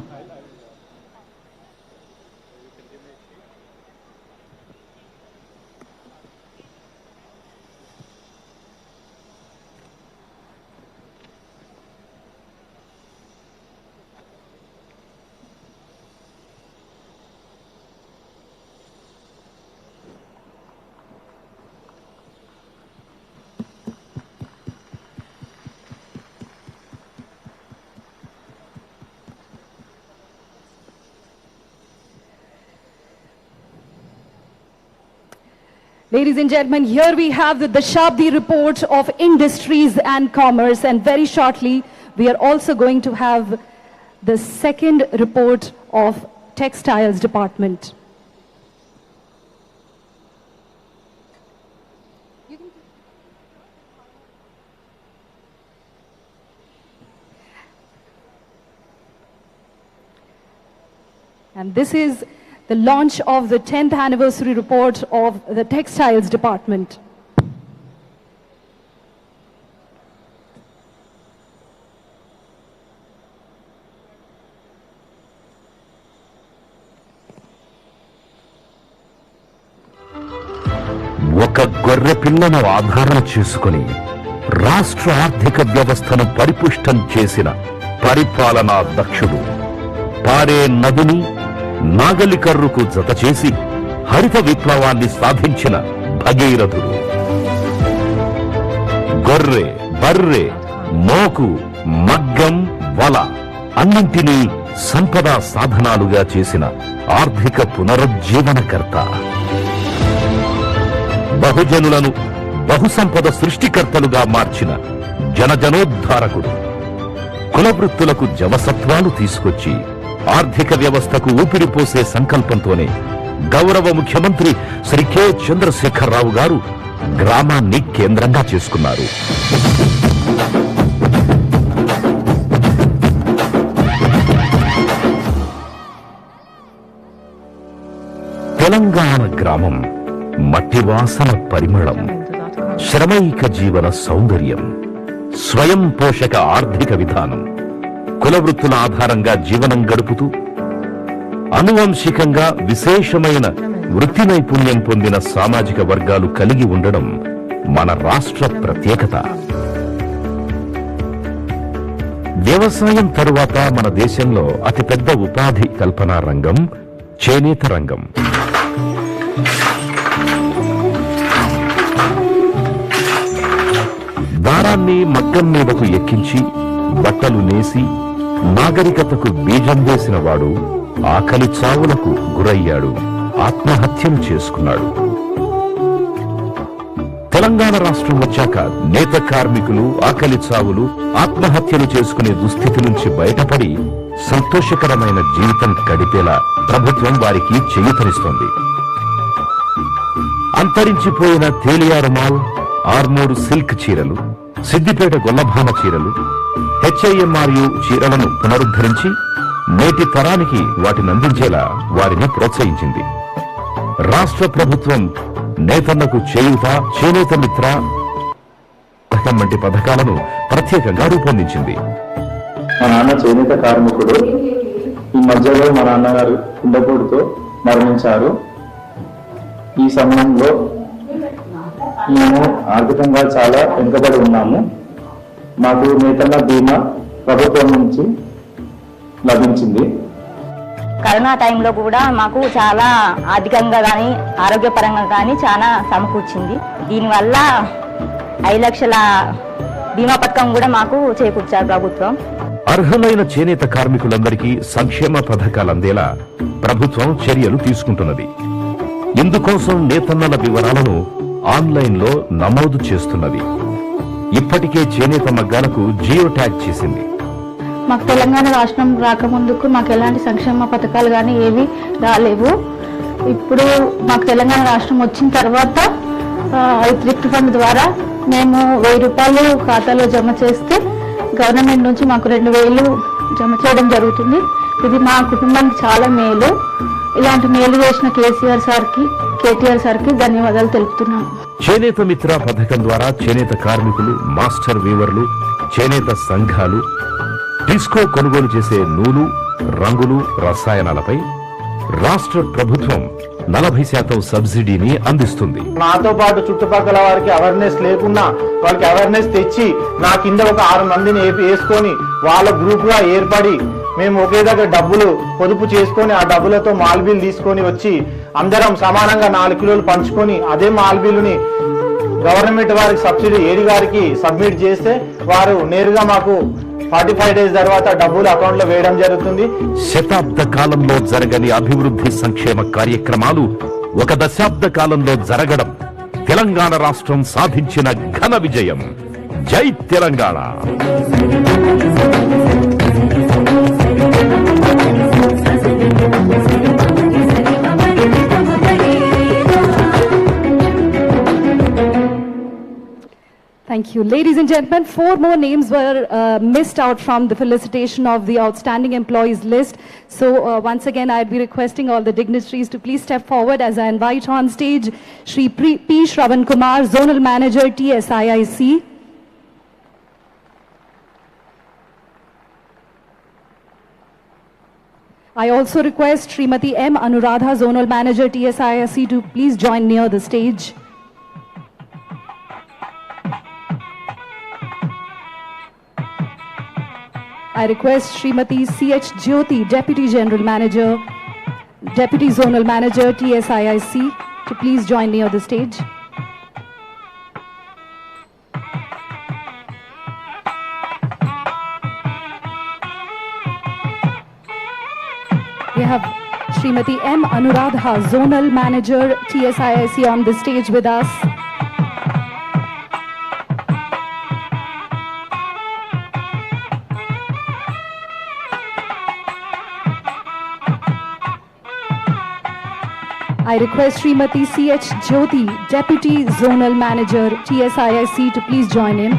Ladies and gentlemen, here we have the Dashabdi report of Industries and Commerce, and very shortly we are also going to have the second report of Textiles Department. And this is the launch of the 10th anniversary report of the Textiles Department. ఒక గొర్రె పిల్లను ఆధారం చేసుకుని రాష్ట్ర ఆర్థిక వ్యవస్థను పరిపుష్టం చేసిన పరిపాలనా దక్షుడు, పారే నదిని నాగలి కర్రుకు జతచేసి హరిత విప్లవాన్ని సాధించిన భగీరథుడు, గొర్రె, బర్రె, మోకు, మగ్గం, వల అన్నింటినీ సంపద సాధనాలుగా చేసిన ఆర్థిక పునరుజ్జీవనకర్త, బహుజనులను బహుసంపద సృష్టికర్తలుగా మార్చిన జనజనోద్ధారకుడు, కులవృత్తులకు జవసత్వాలు తీసుకొచ్చి ఆర్థిక వ్యవస్థకు ఊపిరిపోసే సంకల్పంతోనే గౌరవ ముఖ్యమంత్రి శ్రీ కె చంద్రశేఖరరావు గారు గ్రామాన్ని కేంద్రంగా చేసుకున్నారు. తెలంగాణ గ్రామం మట్టివాసన పరిమళం, శ్రమైక జీవన సౌందర్యం, స్వయం పోషక ఆర్థిక విధానం, కులవృత్తుల ఆధారంగా జీవనం గడుపుతూ అనువంశికంగా విశేషమైన వృత్తి నైపుణ్యం పొందిన సామాజిక వర్గాలు కలిగి ఉండడం మన రాష్ట్ర ప్రత్యేకత. వ్యవసాయం తరువాత మన దేశంలో అతిపెద్ద ఉపాధి కల్పనా రంగం చేనేత రంగం. దారాన్ని మగ్గం మీదకు ఎక్కించి బట్టలు నేసి నాగరికతకు బీజం వేసిన వాడు ఆకలి చావులకు గురయ్యాడు, ఆత్మహత్యలు చేసుకున్నాడు. తెలంగాణ రాష్ట్రం వచ్చాక నేత కార్మికులు ఆకలి చావులు, ఆత్మహత్యలు చేసుకునే దుస్థితి నుంచి బయటపడి సంతోషకరమైన జీవితం గడిపేలా ప్రభుత్వం వారికి చేయూతనిస్తోంది. అంతరించిపోయిన తేలియారుమాల్, ఆర్మూరు సిల్క్ చీరలు, సిద్దిపేట గొల్లభామ చీరలు, HIMRU చీరలను పునరుద్ధరించి నేటి తరానికి వాటిని అందించేలా వారిని ప్రోత్సహించింది. రాష్ట్ర ప్రభుత్వం నేతన్నకు చేయూత, చేనేత మిత్ర వంటి పథకాలను ప్రత్యేకంగా రూపొందించింది. మా నాన్న చేనేత కార్మికుడు. ఈ మధ్యలో మా నాన్నగారు గుండెపోటుతో మరణించారు. ఈ సమయంలో మేము ఆర్థికంగా చాలా వెనుకబడి ఉన్నాము. మాకు నేతన్న బీమా ప్రభుత్వం నుంచి లభించింది. కరోనా టైంలో కూడా మాకు చాలా ఆర్థికంగా కానీ ఆరోగ్యపరంగా కానీ చాలా సమకూర్చింది. దీనివల్ల 5 లక్షల బీమా పథకం కూడా మాకు చేకూర్చారు ప్రభుత్వం. అర్హులైన చేనేత కార్మికులందరికీ సంక్షేమ పథకాలు అందేలా ప్రభుత్వం చర్యలు తీసుకుంటున్నది. ఇందుకోసం నేతన్నల వివరాలను ఆన్లైన్లో నమోదు చేస్తున్నది. ఇప్పటికే చేనేత మగ్గాలకు జియో ట్యాగ్ చేసింది. మాకు తెలంగాణ రాష్ట్రం రాకముందుకు మాకు ఎలాంటి సంక్షేమ పథకాలు కానీ ఏవి రాలేవు. ఇప్పుడు మాకు తెలంగాణ రాష్ట్రం వచ్చిన తర్వాత థ్రిఫ్ట్ ఫండ్ ద్వారా మేము 1000 రూపాయలు ఖాతాలో జమ చేస్తే గవర్నమెంట్ నుంచి మాకు 2000 జమ చేయడం జరుగుతుంది. ఇది మా కుటుంబానికి చాలా మేలు. ఇలాంటి మేలు చేసిన కేసీఆర్ సార్కి, KTR సార్కి ధన్యవాదాలు తెలుపుతున్నాను. చేనేత మిత్ర పథకం ద్వారా చేనేత కార్మికులు, మాస్టర్ వీవర్లు, చేనేత సంఘాలు టిస్కో కొనుగోలు చేసే నూలు, రంగులు, రసాయనాలపై రాష్ట్ర ప్రభుత్వం 40% సబ్సిడీని అందిస్తుంది. నాతో పాటు చుట్టుపక్కల వారికి అవేర్నెస్ లేకున్నా వాళ్ళకి అవేర్నెస్ తెచ్చి నా కింద ఒక 6 మందిని వేసుకొని వాళ్ళ గ్రూప్ గా ఏర్పడి మేము ఒకే దగ్గర డబ్బులు పొదుపు చేసుకొని ఆ డబ్బులతో మాల్బీలు తీసుకొని వచ్చి అందరం సమానంగా 4 కిలోలు పంచుకొని అదే మాల్బీలుని గవర్నమెంట్ వారికి సబ్సిడీ ఏడి గారికి సబ్మిట్ చేస్తే వారు నేరుగా మాకు 45 డేస్ తర్వాత డబ్బులు అకౌంట్ లో వేయడం జరుగుతుంది. శతాబ్ద కాలంలో జరగని అభివృద్ధి సంక్షేమ కార్యక్రమాలు 1 దశాబ్ద కాలంలో జరగడం తెలంగాణ రాష్ట్రం సాధించిన ఘన విజయం. జై Telangana. Thank you. Ladies and gentlemen, 4 more names were missed out from the felicitation of the outstanding employees list. So once again, I'd be requesting all the dignitaries to please step forward as I invite on stage Shri P. Shravan Kumar, Zonal Manager, TSIIC. I also request Srimati M. Anuradha, Zonal Manager, TSIIC, to please join near the stage. I request Srimati C.H. Jyoti, Deputy General Manager, Deputy Zonal Manager, TSIIC, to please join near the stage. We have Srimati M. Anuradha, Zonal Manager, TSIIC, on the stage with us. I request Srimati C.H. Jyoti, Deputy Zonal Manager, TSIIC, to please join in.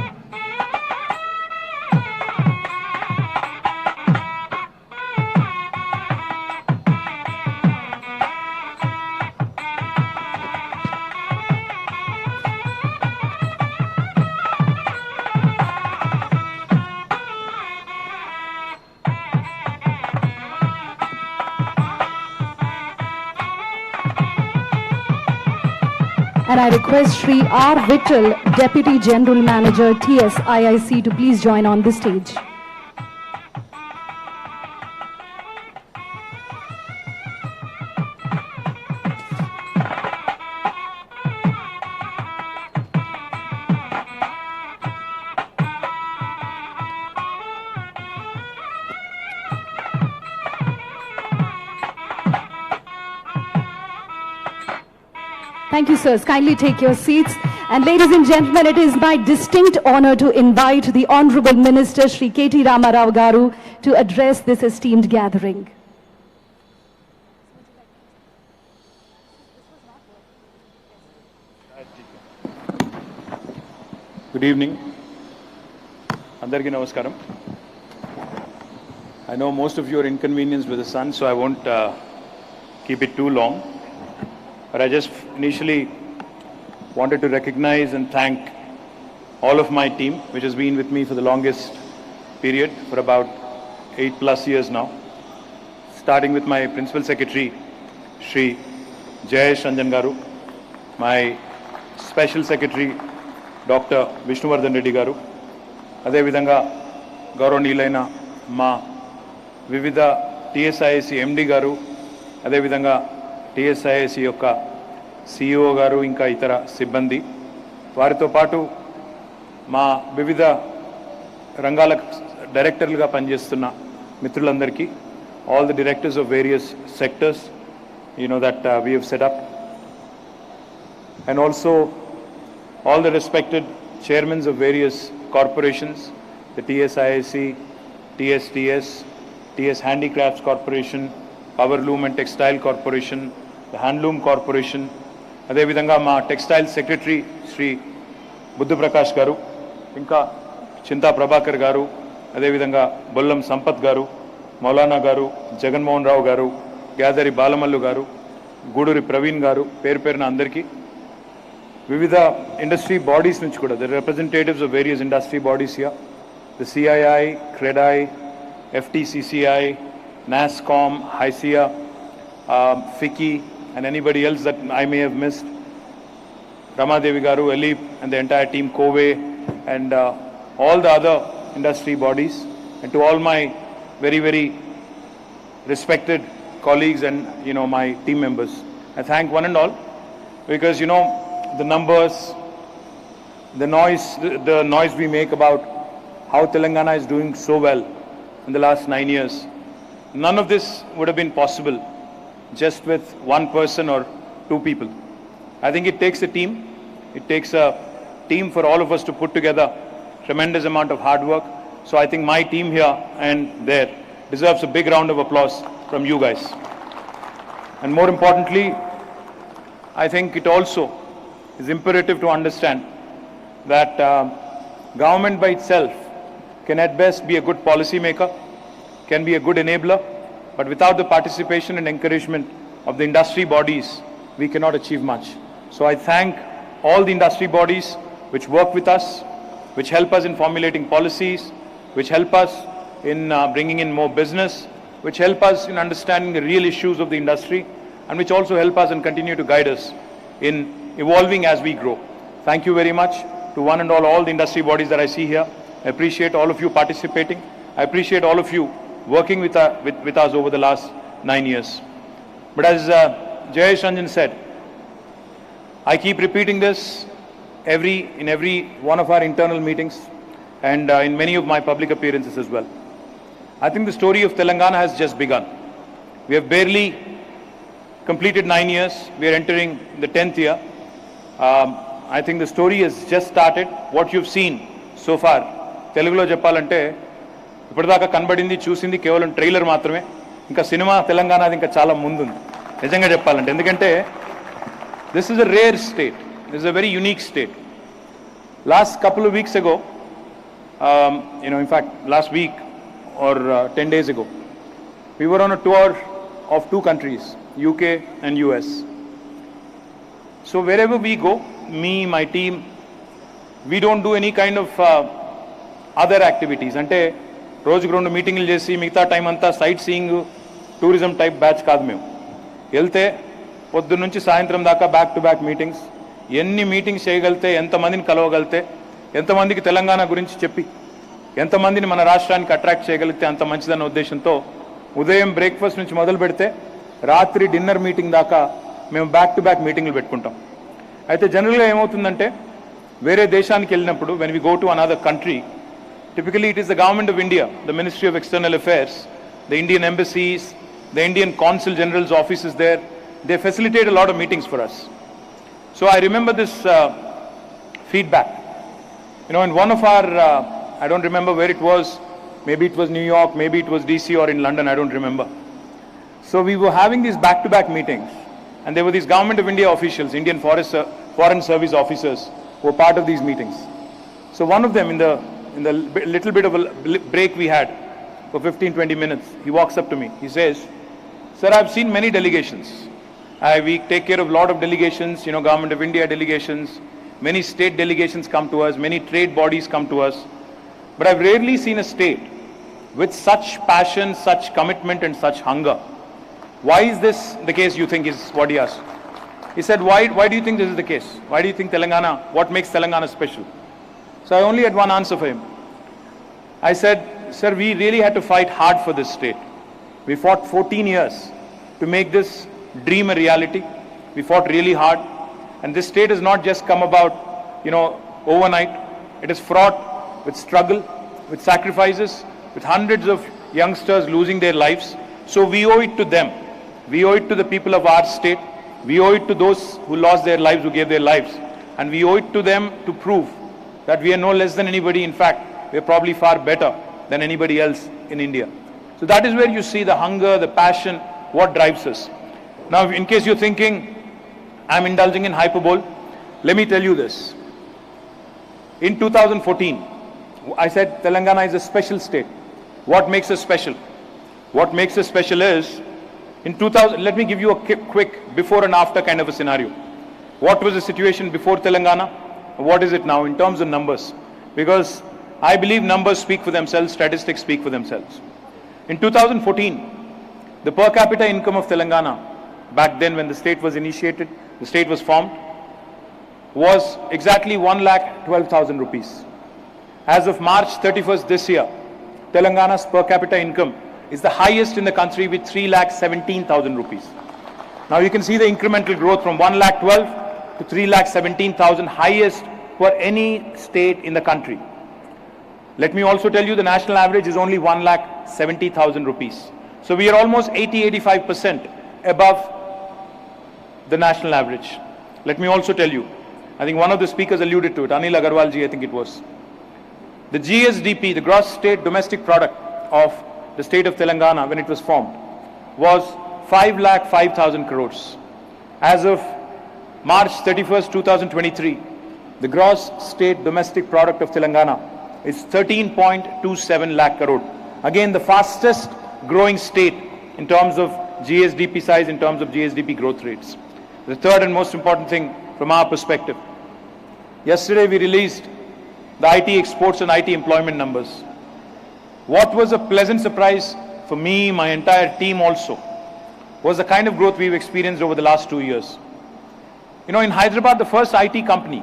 And I request Shri R. Vittal, Deputy General Manager, TSIIC, to please join on the stage. Thank you, sirs. Kindly take your seats. And ladies and gentlemen, it is my distinct honor to invite the Honorable Minister, Shri KT Ramarao Garu, to address this esteemed gathering. Good evening. Andarki namaskaram. I know most of you are inconvenienced with the sun, so I won't keep it too long. But I just initially wanted to recognize and thank all of my team, which has been with me for the longest period, for about 8+ years now. Starting with my Principal Secretary, Shri Jayesh Ranjan Garu, my Special Secretary, Dr. Vishnuvardhan Reddy Garu, Ade Vidanga Gauranilaina Ma Vividha TSIIC MD Garu, Ade Vidanga TSIIC యొక్క CEO గారు ఇంకా ఇతర సిబ్బంది వారితో పాటు మా వివిధ రంగాల డైరెక్టర్లుగా పనిచేస్తున్న మిత్రులందరికీ all the directors of various sectors that we have set up, and also all the respected chairmen of various corporations, the TSIIC, TSTS, TS Handicrafts Corporation, Power Loom and Textile Corporation, the Handloom Corporation, అదే విధంగా మా textile secretary Shri Buddha Prakash గారు, ఇంకా చింతా ప్రభాకర్ గారు, అదే విధంగా బొల్లం సంపత్ గారు, మౌలానా గారు, జగన్మోహన్ రావు గారు, గ్యాదరి బాలమల్లు గారు, గూడూరి ప్రవీణ్ గారు, పేరు పేరున అందరికీ, వివిధ ఇండస్ట్రీ బాడీస్ నుంచి కూడా, the representatives of various industry bodies here, the CII, CREDAI, FTCCI, NASSCOM, HICIA, FICCI, and anybody else that I may have missed, Ramadevi Garu, Elip, and the entire team, Kove, and all the other industry bodies, and to all my very, very respected colleagues and, my team members. I thank one and all, because, the numbers, the noise we make about how Telangana is doing so well in the last 9 years, none of this would have been possible just with one person or two people. I think it takes a team, It takes a team for all of us to put together tremendous amount of hard work. So I think my team here and there deserves a big round of applause from you guys. And more importantly, I think it also is imperative to understand that government by itself can at best be a good policy maker, can be a good enabler, but without the participation and encouragement of the industry bodies, we cannot achieve much. So I thank all the industry bodies which work with us, which help us in formulating policies, which help us in bringing in more business, which help us in understanding the real issues of the industry, and which also help us and continue to guide us in evolving as we grow. Thank you very much to one and all the industry bodies that I see here. I appreciate all of you participating. I appreciate all of you working with us over the last 9 years. But as Jayesh Ranjan said, I keep repeating this in every one of our internal meetings and in many of my public appearances as well. I think the story of Telangana has just begun. We have barely completed 9 years. We are entering the 10th year. I think the story has just started. What you've seen so far, Telugulo చెప్పాలంటే ఇప్పటిదాకా కనబడింది చూసింది కేవలం trailer మాత్రమే. ఇంకా cinema తెలంగాణది ఇంకా చాలా ముందుంది నిజంగా చెప్పాలంటే. ఎందుకంటే this is a rare state. This is a very unique state. Last couple of weeks ago, in fact, last week or 10 days ago, we were on a tour of 2 countries, UK and US. So wherever we go, me, my team, we don't do any kind of other activities. అంటే రోజుకు 2 మీటింగ్లు చేసి మిగతా time అంతా sight seeing tourism type batch కాదు మేము. వెళ్తే పొద్దున్న నుంచి సాయంత్రం దాకా బ్యాక్ టు బ్యాక్ మీటింగ్స్. ఎన్ని మీటింగ్స్ చేయగలితే, ఎంతమందిని కలవగలితే, ఎంతమందికి తెలంగాణ గురించి చెప్పి ఎంతమందిని మన రాష్ట్రానికి అట్రాక్ట్ చేయగలిగితే అంత మంచిదన్న ఉద్దేశంతో ఉదయం బ్రేక్ఫాస్ట్ నుంచి మొదలు పెడితే రాత్రి డిన్నర్ మీటింగ్ దాకా మేము బ్యాక్ టు బ్యాక్ మీటింగ్లు పెట్టుకుంటాం. అయితే జనరల్గా ఏమవుతుందంటే వేరే దేశానికి వెళ్ళినప్పుడు when we go to another country, typically it is the government of India, the Ministry of External Affairs, the Indian embassies, the Indian consul general's offices there, they facilitate a lot of meetings for us. So I remember this feedback. In one of our, I don't remember where it was, maybe it was New York, maybe it was DC or in London, I don't remember. So we were having these back-to-back meetings, and there were these Government of India officials, Indian Foreign Service officers, who were part of these meetings. So one of them, in the little bit of a break we had for 15-20 minutes, he walks up to me. He says, "Sir, I've seen many delegations. We take care of a lot of delegations, Government of India delegations, many state delegations come to us, many trade bodies come to us. But I've rarely seen a state with such passion, such commitment and such hunger. Why is this the case, you think," is what he asked. He said, why do you think this is the case? Why do you think Telangana, what makes Telangana special? So I only had one answer for him. I said, "Sir, we really had to fight hard for this state. We fought 14 years to make this dream a reality. We fought really hard. And this state has not just come about, overnight. It is fraught with struggle, with sacrifices, with hundreds of youngsters losing their lives. So we owe it to them. We owe it to the people of our state. We owe it to those who lost their lives, who gave their lives. And we owe it to them to prove that we are no less than anybody. In fact, we are probably far better than anybody else in India." So that is where you see the hunger, the passion, what drives us. Now, in case you're thinking I'm indulging in hyperbole, let me tell you this. In 2014, I said Telangana is a special state. What makes us special? What makes us special is, in 2000, let me give you a quick before and after kind of a scenario. What was the situation before Telangana? What is it now in terms of numbers? Because I believe numbers speak for themselves, statistics speak for themselves. In 2014, the per capita income of Telangana, back then when the state was initiated, the state was formed, was exactly 1,12,000 rupees. As of March 31st this year, Telangana's per capita income is the highest in the country with 3,17,000 rupees. Now you can see the incremental growth from 1,12,000 to 3,17,000, highest for any state in the country. Let me also tell you the national average is only 1,70,000 rupees. So we are almost 80-85% above the national average. Let me also tell you, I think one of the speakers alluded to it, Anil Agarwalji, I think it was. The GSDP, the gross state domestic product of the state of Telangana when it was formed, was 5,05,000 crores. As of March 31st, 2023, the gross state domestic product of Telangana is 13.27 lakh crore. Again, the fastest growing state in terms of GSDP size, in terms of GSDP growth rates. The third and most important thing from our perspective, yesterday we released the IT exports and IT employment numbers. What was a pleasant surprise for me, my entire team also, was the kind of growth we've experienced over the last 2 years. You know, in Hyderabad, the first IT company,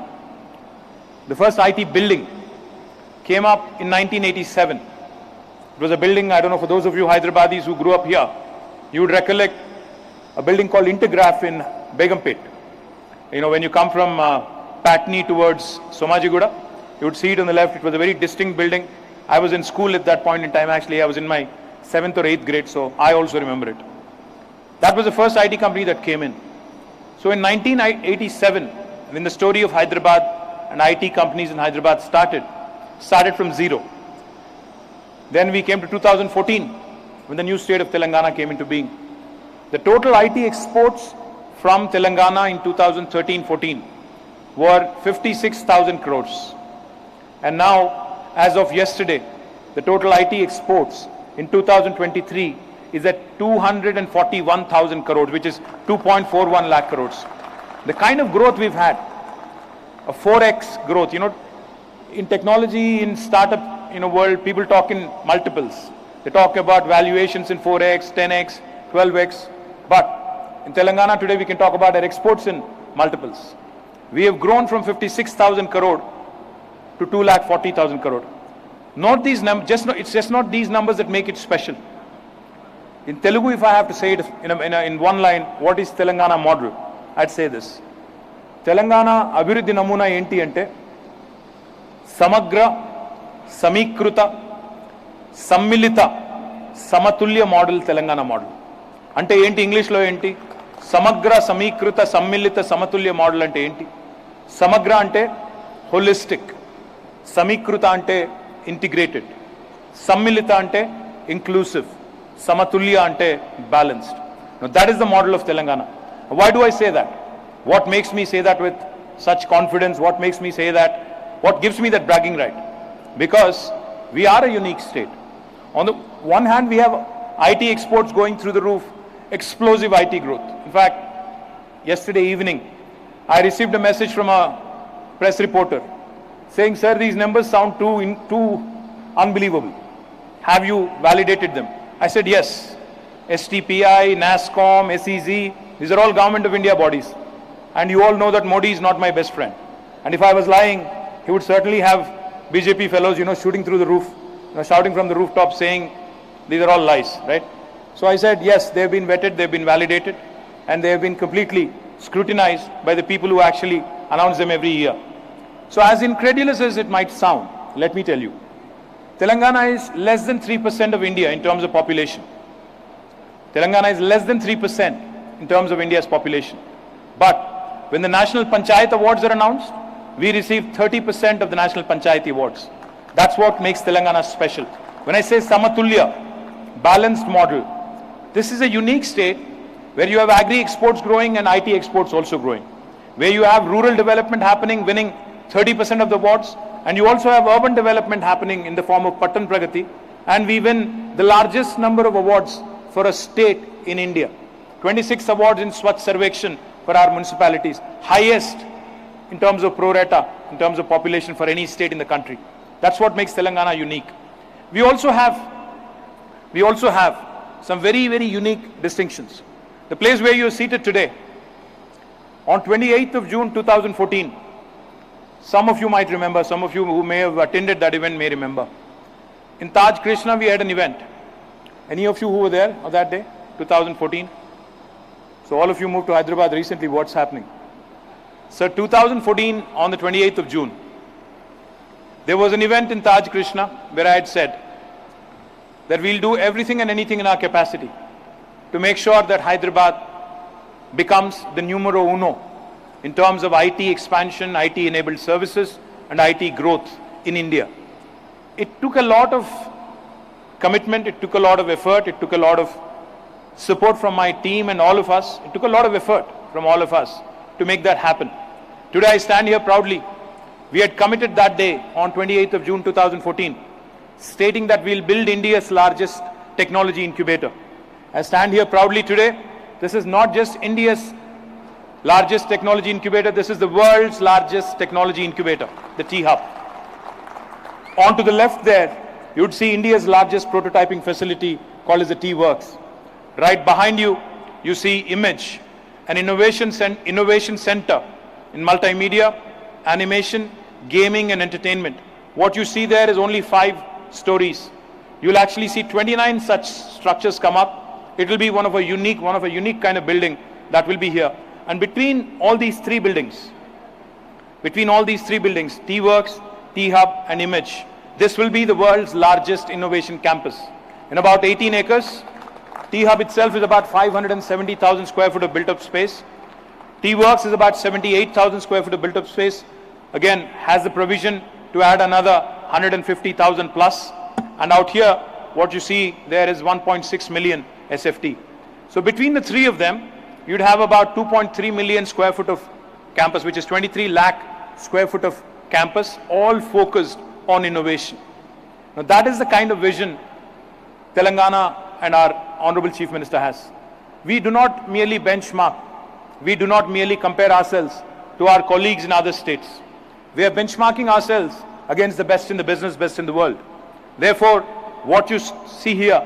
the first IT building came up in 1987. It was a building, I don't know, for those of you Hyderabadis who grew up here, you would recollect a building called Intergraph in Begumpet. You know, when you come from Patni towards Somajiguda, you would see it on the left. It was a very distinct building. I was in school at that point in time. Actually, I was in my 7th or 8th grade, so I also remember it. That was the first IT company that came in. So in 1987, when the story of Hyderabad and IT companies in Hyderabad started from zero. Then we came to 2014, when the new state of Telangana came into being. The total IT exports from Telangana in 2013-14 were 56,000 crores. And now, as of yesterday, the total IT exports in 2023 is at 241,000 crores, which is 2.41 lakh crores. The kind of growth we've had, a 4x growth, you know, in technology, in startup, world, people talk in multiples. They talk about valuations in 4x, 10x, 12x. But in Telangana today, we can talk about our exports in multiples. We have grown from 56,000 crore to 2,40,000 crore. Not these numbers, it's just not these numbers that make it special. In Telugu, if I have to say it in one line, what is Telangana model? I'd say this. Telangana Abhiruddhi Namuna enti ante Samagra, Samikruta, Sammilita, Samatulya model, Telangana model. Ante enti English lo enti? Samagra, Samikruta, Sammilita, Samatulya model ante enti? Samagra ante holistic. Samikruta ante integrated. Sammilita ante inclusive. Samatulya ante balanced. Now that is the model of Telangana. Why do I say that? What makes me say that with such confidence? What makes me say that? What gives me that bragging right? Because we are a unique state. On the one hand, we have IT exports going through the roof, explosive IT growth. In fact, yesterday evening, I received a message from a press reporter saying, "Sir, these numbers sound too unbelievable. Have you validated them?" I said, yes. STPI, NASSCOM, SEZ, these are all Government of India bodies. And you all know that Modi is not my best friend. And if I was lying, he would certainly have BJP fellows, shooting through the roof, shouting from the rooftop saying, these are all lies, right? So I said, yes, they've been vetted, they've been validated, and they have been completely scrutinized by the people who actually announce them every year. So as incredulous as it might sound, let me tell you, Telangana is less than 3% of India in terms of population. Telangana is less than 3% in terms of India's population. But when the National Panchayat Awards are announced, we receive 30% of the National Panchayat Awards. That's what makes Telangana special. When I say Samatulya, balanced model, this is a unique state where you have agri exports growing and IT exports also growing. Where you have rural development happening, winning 30% of the awards, and you also have urban development happening in the form of Patan Pragati, and we win the largest number of awards for a state in India. 26 awards in Swachh Sarvekshan for our municipalities, highest in terms of pro rata, in terms of population for any state in the country. That's what makes Telangana unique. We also have some very, very unique distinctions. The place where you are seated today, on 28th of June 2014, some of you might remember, some of you who may have attended that event may remember. In Taj Krishna, we had an event. Any of you who were there on that day, 2014? So all of you moved to Hyderabad recently, what's happening? So 2014, on the 28th of June, there was an event in Taj Krishna where I had said that we'll do everything and anything in our capacity to make sure that Hyderabad becomes the numero uno in terms of IT expansion, IT-enabled services, and IT growth in India. It took a lot of commitment, it took a lot of effort, it took a lot of support from my team and all of us. It took a lot of effort from all of us to make that happen. Today I stand here proudly. We had committed that day on 28th of June 2014, stating that we'll build India's largest technology incubator. I stand here proudly today. This is not just India's largest technology incubator, this is the world's largest technology incubator, the T-Hub. On to the left there, you would see India's largest prototyping facility called as the T-Works. Right behind you, you see Image, an innovation center in multimedia, animation, gaming and entertainment. What you see there is only 5 stories. You'll actually see 29 such structures come up. It will be one of a unique kind of building that will be here. And between all these three buildings, T-Works, T-Hub and Image, this will be the world's largest innovation campus. In about 18 acres, T-Hub itself is about 570,000 square foot of built-up space. T-Works is about 78,000 square foot of built-up space. Again, has the provision to add another 150,000 plus. And out here, what you see there is 1.6 million SFT. So between the three of them, you'd have about 2.3 million square foot of campus, which is 23 lakh square foot of campus, all focused on innovation. Now that is the kind of vision Telangana and our Honorable Chief Minister has. We do not merely benchmark. We do not merely compare ourselves to our colleagues in other states. We are benchmarking ourselves against the best in the business, best in the world. Therefore, what you see here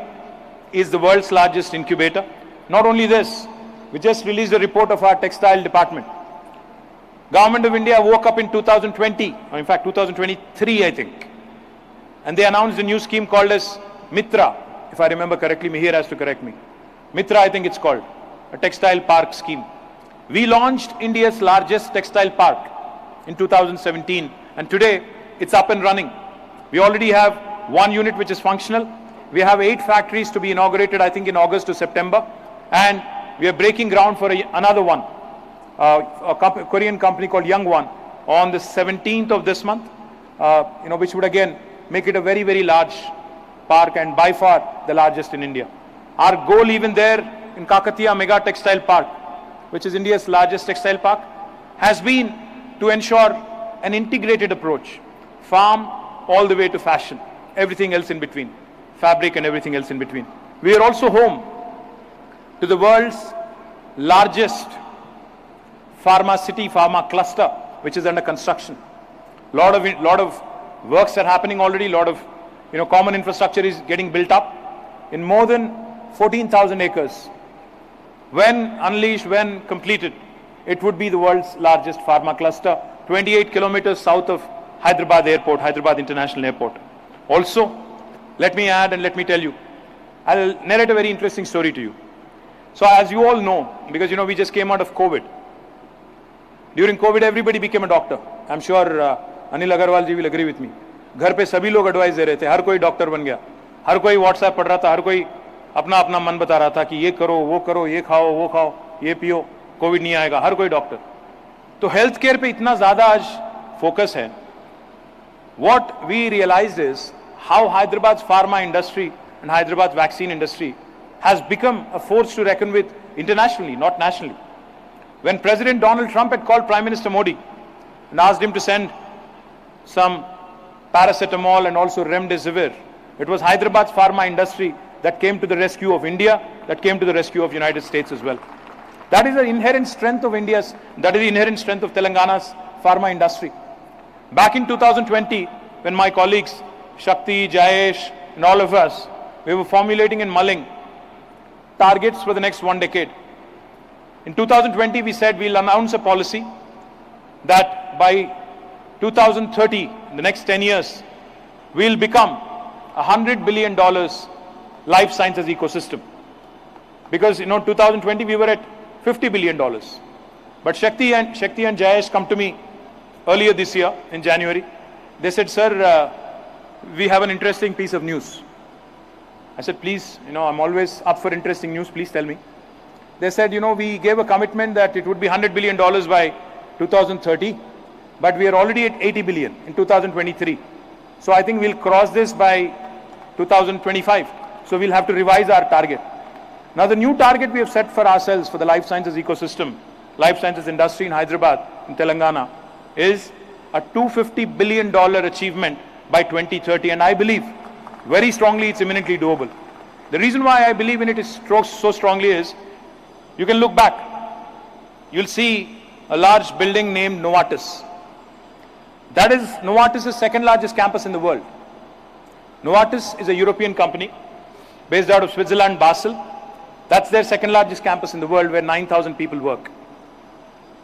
is the world's largest incubator. Not only this, we just released a report of our textile department. Government of India woke up in 2020, or in fact 2023 I think, and they announced a new scheme called as Mitra. If I remember correctly, Mihir has to correct me. Mitra I think it's called, a textile park scheme. We launched India's largest textile park in 2017 and today it's up and running. We already have 1 unit which is functional. We have 8 factories to be inaugurated I think in August to September, and we are breaking ground for another one, a Korean company called Youngwon on the 17th of this month, which would again make it a very, very large park and by far the largest in India. Our goal even there in Kakatiya Mega Textile Park, which is India's largest textile park, has been to ensure an integrated approach, farm all the way to fashion, everything else in between, fabric and everything else in between. We are also home to the world's largest pharma city, pharma cluster, which is under construction. Lot of works are happening already. Lot of common infrastructure is getting built up in more than 14,000 acres. When unleashed, when completed, it would be the world's largest pharma cluster, 28 kilometers south of Hyderabad Airport, Hyderabad International Airport. Also, let me add and let me tell you, I'll narrate a very interesting story to you. So as you all know, because we just came out of COVID. During COVID, everybody became a doctor. I'm sure Anil Agarwal ji will agree with me. घर पे सभी लोग advice दे रहे थे, हर कोई doctor बन गया, हर कोई व्हाट्सएप पढ़ रहा था, हर कोई अपना अपना मन बता रहा था कि ये करो, ये खाओ, वो खाओ, ये पियो, कोविड नहीं आएगा, हर कोई डॉक्टर. तो हेल्थ केयर पे इतना ज्यादा आज फोकस है. What we realized is how Hyderabad's pharma industry and Hyderabad's vaccine industry has become a force to reckon with internationally, not nationally. When President Donald Trump had called Prime Minister Modi and asked him to send some paracetamol and also remdesivir, it was Hyderabad's pharma industry that came to the rescue of India, that came to the rescue of the United States as well. That is the inherent strength of that is the inherent strength of Telangana's pharma industry. Back in 2020, when my colleagues, Shakti, Jayesh, and all of us, we were formulating and mulling targets for the next 1 decade. In 2020, we said we'll announce a policy that by 2030, in the next 10 years, we'll become $100 billion life sciences ecosystem. Because 2020 we were at $50 billion. But Shakti and Jayesh come to me earlier this year in January. They said, sir, we have an interesting piece of news. I said, please, I'm always up for interesting news, please tell me. They said, we gave a commitment that it would be $100 billion by 2030, but we are already at 80 billion in 2023. So I think we'll cross this by 2025. So we'll have to revise our target. Now the new target we have set for ourselves for the life sciences ecosystem, life sciences industry in Hyderabad, in Telangana, is a $250 billion achievement by 2030. And I believe very strongly it's imminently doable. The reason why I believe in it is so strongly is, you can look back. You'll see a large building named Novartis. That is Novartis' second largest campus in the world. Novartis is a European company based out of Switzerland, Basel. That's their second largest campus in the world, where 9,000 people work.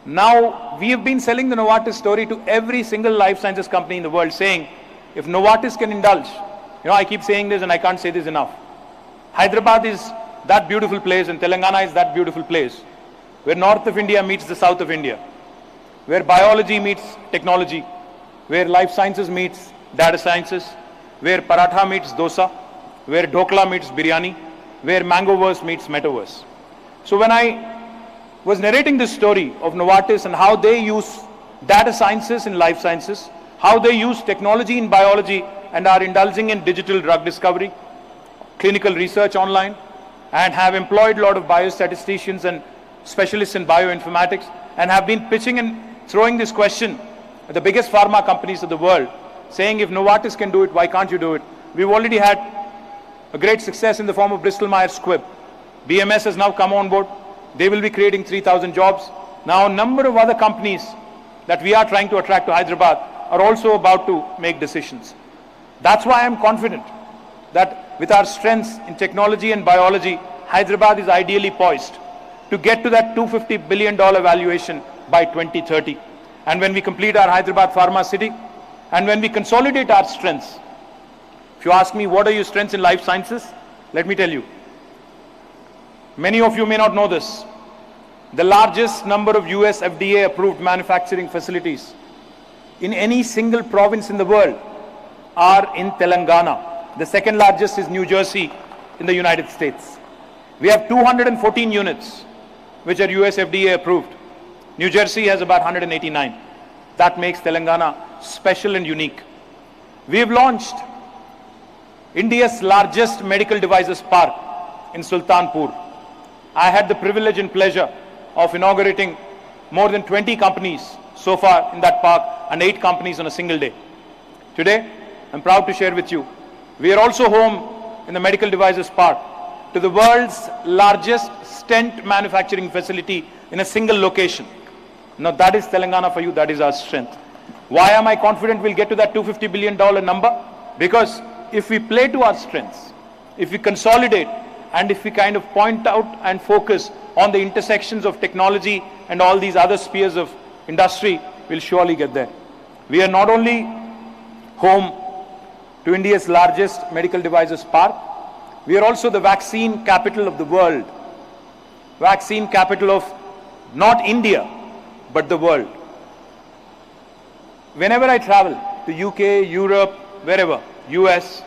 Now, we have been selling the Novartis story to every single life sciences company in the world, saying, if Novartis can indulge, I keep saying this and I can't say this enough. Hyderabad is that beautiful place and Telangana is that beautiful place, where north of India meets the south of India, where biology meets technology, where life sciences meets data sciences, where paratha meets dosa, where dhokla meets biryani, where mangoverse meets metaverse. So when I was narrating this story of Novartis and how they use data sciences in life sciences, how they use technology in biology and are indulging in digital drug discovery, clinical research online, and have employed a lot of biostatisticians and specialists in bioinformatics, and have been pitching and throwing this question at the biggest pharma companies of the world, saying if Novartis can do it, why can't you do it? We've already had a great success in the form of Bristol Myers Squibb. BMS has now come on board. They will be creating 3,000 jobs. Now a number of other companies that we are trying to attract to Hyderabad are also about to make decisions. That's why I'm confident that with our strengths in technology and biology, Hyderabad is ideally poised to get to that $250 billion valuation by 2030. And when we complete our Hyderabad Pharma City, and when we consolidate our strengths, if you ask me what are your strengths in life sciences, let me tell you. Many of you may not know this. The largest number of US FDA approved manufacturing facilities in any single province in the world are in Telangana. The second largest is New Jersey in the United States. We have 214 units which are US FDA approved. New Jersey has about 189. That makes Telangana special and unique. We have launched India's largest medical devices park in Sultanpur. I had the privilege and pleasure of inaugurating more than 20 companies so far in that park, and 8 companies on a single day. Today, I'm proud to share with you, we are also home in the medical devices park to the world's largest stent manufacturing facility in a single location. Now that is Telangana for you, that is our strength. Why am I confident we'll get to that $250 billion number? Because if we play to our strengths, if we consolidate, and if we kind of point out and focus on the intersections of technology and all these other spheres of industry, we'll surely get there. We are not only home to India's largest medical devices park, we are also the vaccine capital of the world. Vaccine capital of not India, but the world. Whenever I travel to UK, Europe, wherever, US,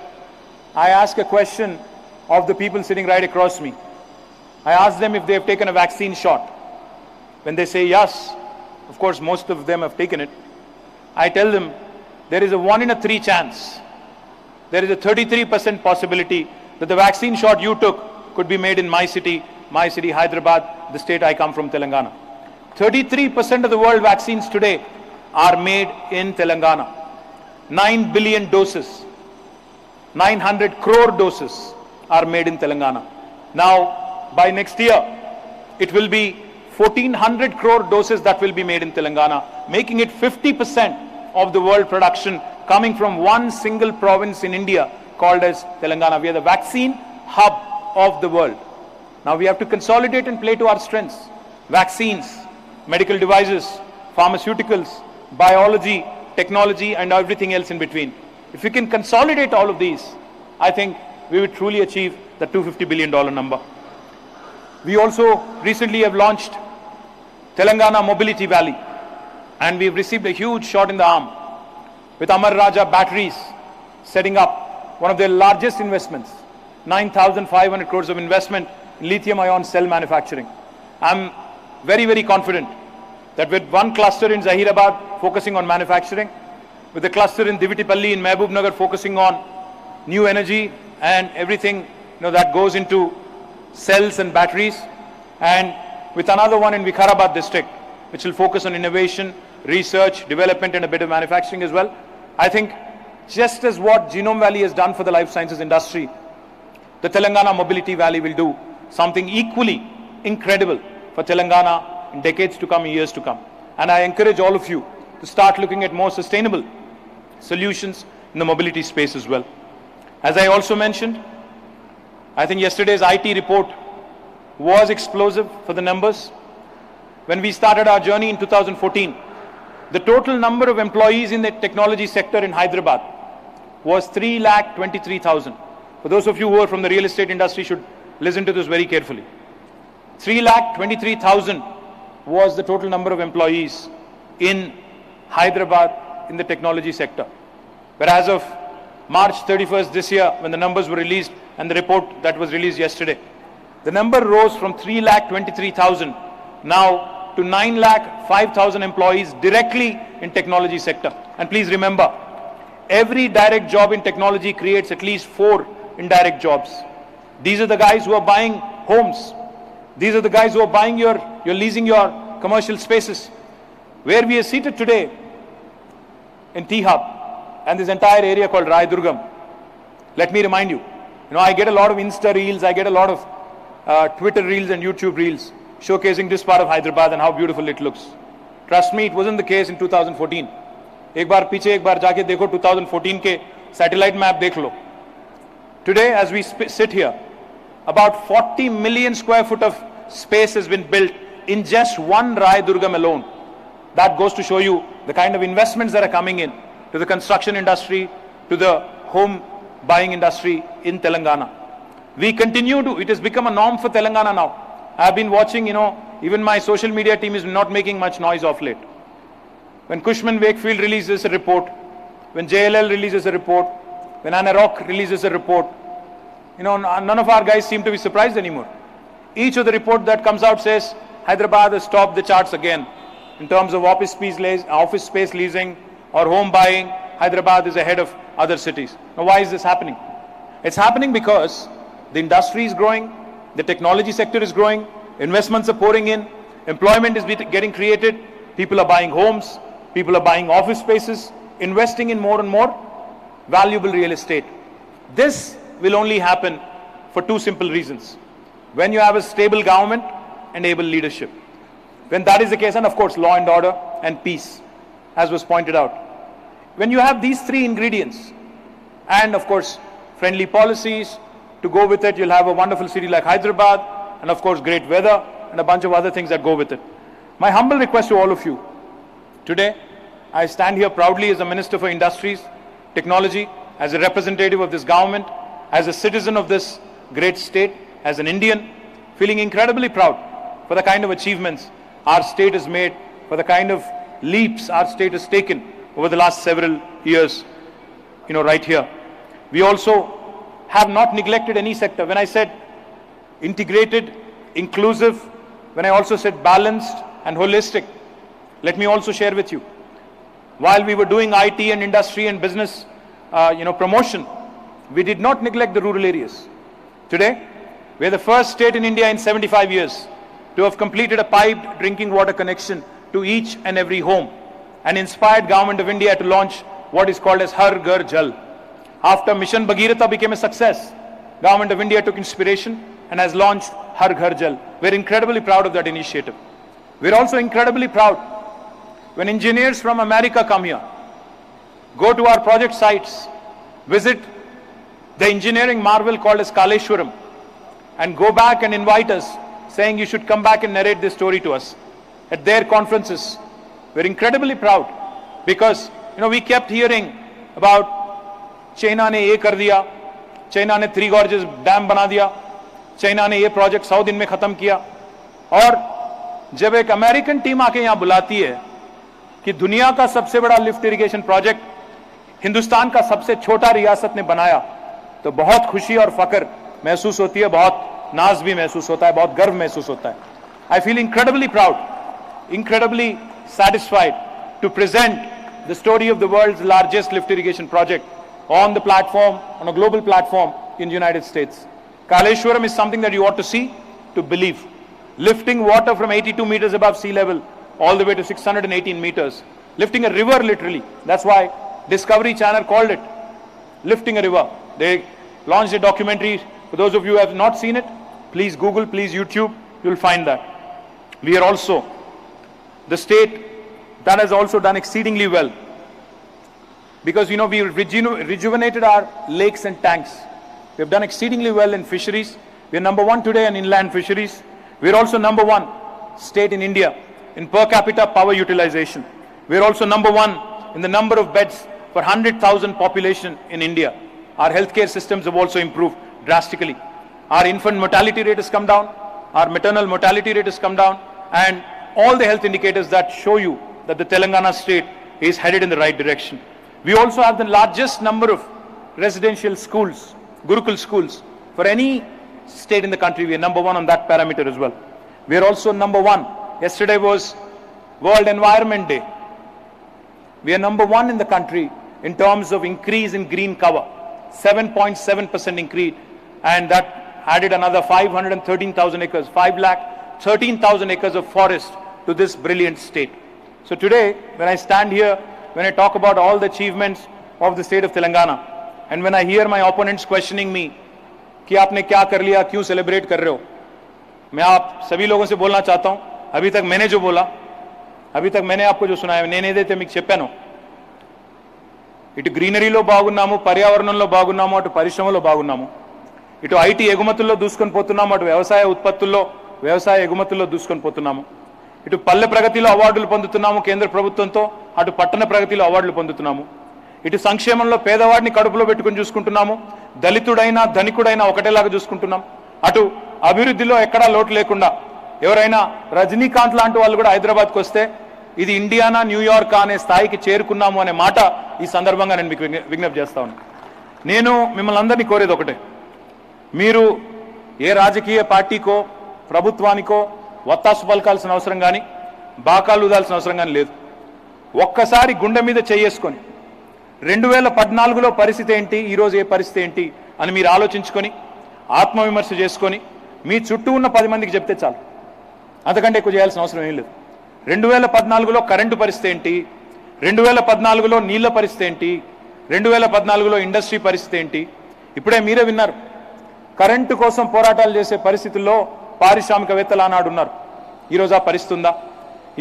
I ask a question of the people sitting right across me. I ask them if they have taken a vaccine shot. When they say yes, of course most of them have taken it, I tell them there is a 1 in 3 chance, there is a 33% possibility that the vaccine shot you took could be made in my city, Hyderabad, the state I come from, Telangana. 33% of the world vaccines today are made in Telangana. 9 billion doses, 900 crore doses are made in Telangana. Now, by next year, it will be 1,400 crore doses that will be made in Telangana, making it 50% of the world production coming from one single province in India called as Telangana. We are the vaccine hub of the world. Now we have to consolidate and play to our strengths. Vaccines, medical devices, pharmaceuticals, biology, technology, and everything else in between. If we can consolidate all of these, I think we will truly achieve the $250 billion number. We also recently have launched Telangana Mobility Valley, and we've received a huge shot in the arm with Amar Raja Batteries setting up one of their largest investments, 9,500 crores of investment in lithium-ion cell manufacturing. I'm very, very confident that with one cluster in Zahirabad focusing on manufacturing, with a cluster in Divitipalli in Mehboob focusing on new energy and everything that goes into cells and batteries, and with another one in Vikharabad district, which will focus on innovation, research, development and a bit of manufacturing as well. I think just as what Genome Valley has done for the life sciences industry, the Telangana Mobility Valley will do something equally incredible for Telangana in decades to come, in years to come. And I encourage all of you to start looking at more sustainable solutions in the mobility space as well. As I also mentioned, I think yesterday's IT report was explosive for the numbers. When we started our journey in 2014, the total number of employees in the technology sector in Hyderabad was 3,23,000. For those of you who are from the real estate industry should listen to this very carefully. 3,23,000 was the total number of employees in Hyderabad in the technology sector. Whereas of March 31st this year, when the numbers were released and the report that was released yesterday, the number rose from 3,23,000 now to 9,05,000 employees directly in technology sector. And please remember, every direct job in technology creates at least 4 indirect jobs. These are the guys who are buying homes. These are the guys who are buying you're leasing your commercial spaces. Where we are seated today in T-Hub and this entire area called Rai Durgam, let me remind you, I get a lot of Insta reels, I get a lot of Twitter reels and YouTube reels showcasing this part of Hyderabad and how beautiful it looks. Trust me, it wasn't the case in 2014. एक बार पीछे एक बार जाके देखो 2014 के satellite map देख लो. Today, as we sit here, about 40 million square foot of space has been built in just one Rai Durgam alone. That goes to show you the kind of investments that are coming in to the construction industry, to the home buying industry in Telangana. We continue to, it has become a norm for Telangana now. I've been watching, even my social media team is not making much noise of late. When Cushman Wakefield releases a report, when JLL releases a report, when Anarock releases a report, none of our guys seem to be surprised anymore. Each of the report that comes out says Hyderabad has topped the charts again in terms of office space leasing or home buying. Hyderabad is ahead of other cities. Now, why is this happening? It's happening because the industry is growing, the technology sector is growing, investments are pouring in, employment is getting created, people are buying homes, people are buying office spaces, investing in more and more valuable real estate. This will only happen for 2 simple reasons. When you have a stable government and able leadership. When that is the case, and of course law and order and peace, as was pointed out. When you have these 3 ingredients, and of course friendly policies to go with it, you'll have a wonderful city like Hyderabad, and of course great weather, and a bunch of other things that go with it. My humble request to all of you, today I stand here proudly as a Minister for Industries, Technology, as a representative of this government, as a citizen of this great state, as an Indian, feeling incredibly proud for the kind of achievements our state has made, for the kind of leaps our state has taken over the last several years, right here. We also have not neglected any sector. When I said integrated, inclusive, when I also said balanced and holistic, let me also share with you. While we were doing IT and industry and business, promotion, we did not neglect the rural areas. Today, we are the first state in India in 75 years to have completed a piped drinking water connection to each and every home, and inspired Government of India to launch what is called as Har Ghar Jal. After Mission Bhagirath became a success, Government of India took inspiration and has launched Har Ghar Jal. We're incredibly proud of that initiative. We're also incredibly proud when engineers from America come here, go to our project sites, visit the engineering marvel called as Kaleshwaram, and go back and invite us, saying you should come back and narrate this story to us at their conferences. We're incredibly proud because, we kept hearing about China ne ye kar diya, China ne 3 gorges dam bana diya, China ne ye project 100 दिन में खत्म किया. और जब एक American team आके यहाँ बुलाती है कि दुनिया का सबसे बड़ा लिफ्ट इरिगेशन प्रोजेक्ट हिंदुस्तान का सबसे छोटा रियासत ने बनाया, तो बहुत खुशी और फक्र महसूस होती है, बहुत नाज भी महसूस होता है, बहुत गर्व महसूस होता है. I feel incredibly proud. incredibly satisfied to present the story of the world's largest lift irrigation project on the platform, on a global platform in the United States. Kaleshwaram is something that you ought to see to believe. Lifting water from 82 meters above sea level all the way to 618 meters. Lifting a river literally. That's why Discovery Channel called it Lifting a River. They launched a documentary. For those of you who have not seen it, please Google, please YouTube, you'll find that. We are also the state that has also done exceedingly well. Because, you know, we rejuvenated our lakes and tanks. We have done exceedingly well in fisheries. We are number 1 today in inland fisheries. We are also number 1 state in India in per capita power utilization. We are also number 1 in the number of beds per 100,000 population in India. Our healthcare systems have also improved drastically. Our infant mortality rate has come down. Our maternal mortality rate has come down. And all the health indicators that show you that the Telangana state is headed in the right direction. We also have the largest number of residential schools, Gurukul schools, for any state in the country. We are number 1 on that parameter as well. We are also number 1. Yesterday was World Environment Day. We are number 1 in the country in terms of increase in green cover, 7.7% increase, and that added another 513,000 acres, 5,13,000 acres of forest to this brilliant state. So today, when I stand here, when I talk about all the achievements of the state of Telangana, and when I hear my opponents questioning me, कि आपने क्या कर लिया, क्यों celebrate कर रहे हो, मैं आप सभी लोगों से बोलना चाहता हूं, अभी तक मैंने जो बोला, अभी तक मैंने आपको जो सुनाया, నేనేదైతే మీకు చెప్పానో, ఇటు గ్రీనరీలో బాగున్నాము, పర్యావరణంలో బాగున్నాము, అటు పరిశ్రమలో బాగున్నాము, ఇటు ఐటీ ఎగుమతుల్లో దూసుకొని పోతున్నాము, అటు వ్యవసాయ ఉత్పత్తుల్లో, వ్యవసాయ ఎగుమతుల్లో దూసుకొని పోతున్నాము, ఇటు పల్లె ప్రగతిలో అవార్డులు పొందుతున్నాము కేంద్ర ప్రభుత్వంతో, అటు పట్టణ ప్రగతిలో అవార్డులు పొందుతున్నాము, ఇటు సంక్షేమంలో పేదవాడిని కడుపులో పెట్టుకొని చూసుకుంటున్నాము, దళితుడైనా ధనికుడైనా ఒకటేలాగా చూసుకుంటున్నాం, అటు అభివృద్ధిలో ఎక్కడా లోటు లేకుండా ఎవరైనా రజనీకాంత్ లాంటి వాళ్ళు కూడా హైదరాబాద్కి వస్తే ఇది ఇండియానా న్యూయార్క్ అనే స్థాయికి చేరుకున్నాము అనే మాట ఈ సందర్భంగా నేను మీకు విజ్ఞప్తి చేస్తా ఉన్నాను. నేను మిమ్మల్ని అందరినీ కోరేది ఒకటే, మీరు ఏ రాజకీయ పార్టీకో ప్రభుత్వానికో వత్తాసు పలకాల్సిన అవసరం కానీ బాకాలు ఊదాల్సిన అవసరం కానీ లేదు. ఒక్కసారి గుండె మీద చేసుకొని 2014లో పరిస్థితి ఏంటి, ఈరోజు ఏ పరిస్థితి ఏంటి అని మీరు ఆలోచించుకొని ఆత్మవిమర్శ చేసుకొని మీ చుట్టూ ఉన్న 10 మందికి చెప్తే చాలు, అంతకంటే ఎక్కువ చేయాల్సిన అవసరం ఏం లేదు. 2014లో కరెంటు పరిస్థితి ఏంటి, 2014లో నీళ్ల పరిస్థితి ఏంటి, 2014లో ఇండస్ట్రీ పరిస్థితి ఏంటి, ఇప్పుడే మీరే విన్నారు. కరెంటు కోసం పోరాటాలు చేసే పరిస్థితుల్లో పారిశ్రామికవేత్తలు ఆనాడు ఉన్నారు. ఈరోజు ఆ పరిస్థితి ఉందా?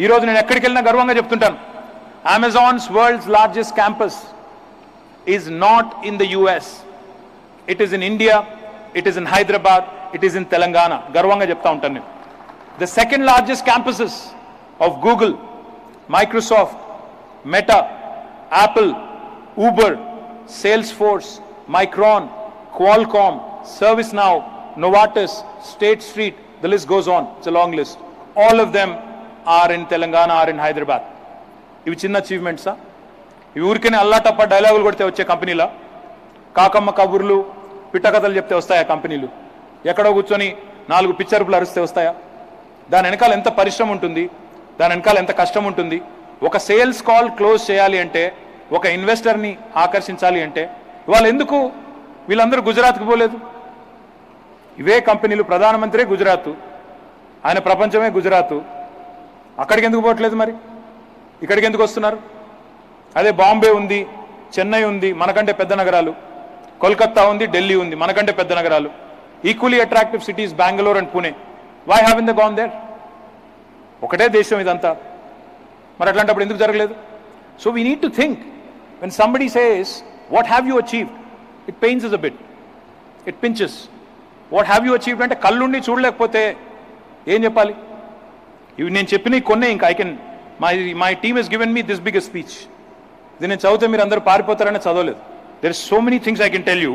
ఈరోజు నేను ఎక్కడికి వెళ్ళినా గర్వంగా చెప్తుంటాను, Amazon's world's largest campus is not in the US. It is in India, it is in Hyderabad, it is in Telangana. Garvanga chepta untanu. The second largest campuses of Google, Microsoft, Meta, Apple, Uber, Salesforce, Micron, Qualcomm, ServiceNow, Novartis, State Street, the list goes on. It's a long list. All of them are in Telangana, are in Hyderabad. Ivi chinna achievements ah. ఇవి ఊరికనే అల్లాటప్ప డైలాగులు కొడితే వచ్చే కంపెనీలా? కాకమ్మ కబుర్లు పిట్టకథలు చెప్తే వస్తాయా కంపెనీలు? ఎక్కడో కూర్చొని 4 పిచ్చరుపులు అరిస్తే వస్తాయా? దాని వెనకాల ఎంత పరిశ్రమ ఉంటుంది, దాని వెనకాల ఎంత కష్టం ఉంటుంది. ఒక సేల్స్ కాల్ క్లోజ్ చేయాలి అంటే, ఒక ఇన్వెస్టర్ని ఆకర్షించాలి అంటే వాళ్ళు ఎందుకు వీళ్ళందరూ గుజరాత్కి పోలేదు? ఇవే కంపెనీలు, ప్రధానమంత్రి గుజరాత్, ఆయన ప్రపంచమే గుజరాత్, అక్కడికి ఎందుకు పోవట్లేదు? మరి ఇక్కడికి ఎందుకు వస్తున్నారు? అదే బాంబే ఉంది, చెన్నై ఉంది, మనకంటే పెద్ద నగరాలు, కోల్కతా ఉంది, ఢిల్లీ ఉంది, మనకంటే పెద్ద నగరాలు, equally attractive cities Bengaluru and Pune. Why haven't they gone there? ఒకటే దేశం ఇదంతా, మరి అట్లాంటప్పుడు ఎందుకు జరగలేదు? So we need to think when somebody says what have you achieved, it pains us a bit, it pinches. What have you achieved అంటే కళ్ళుండి చూడలేకపోతే ఏం చెప్పాలి? ఇవి నేను చెప్పినవి కొన్నే, ఇంకా I can my team has given me this big a speech. ఇది నేను చదివితే మీరు అందరూ పారిపోతారని చదవలేదు. There is so many things I can tell you,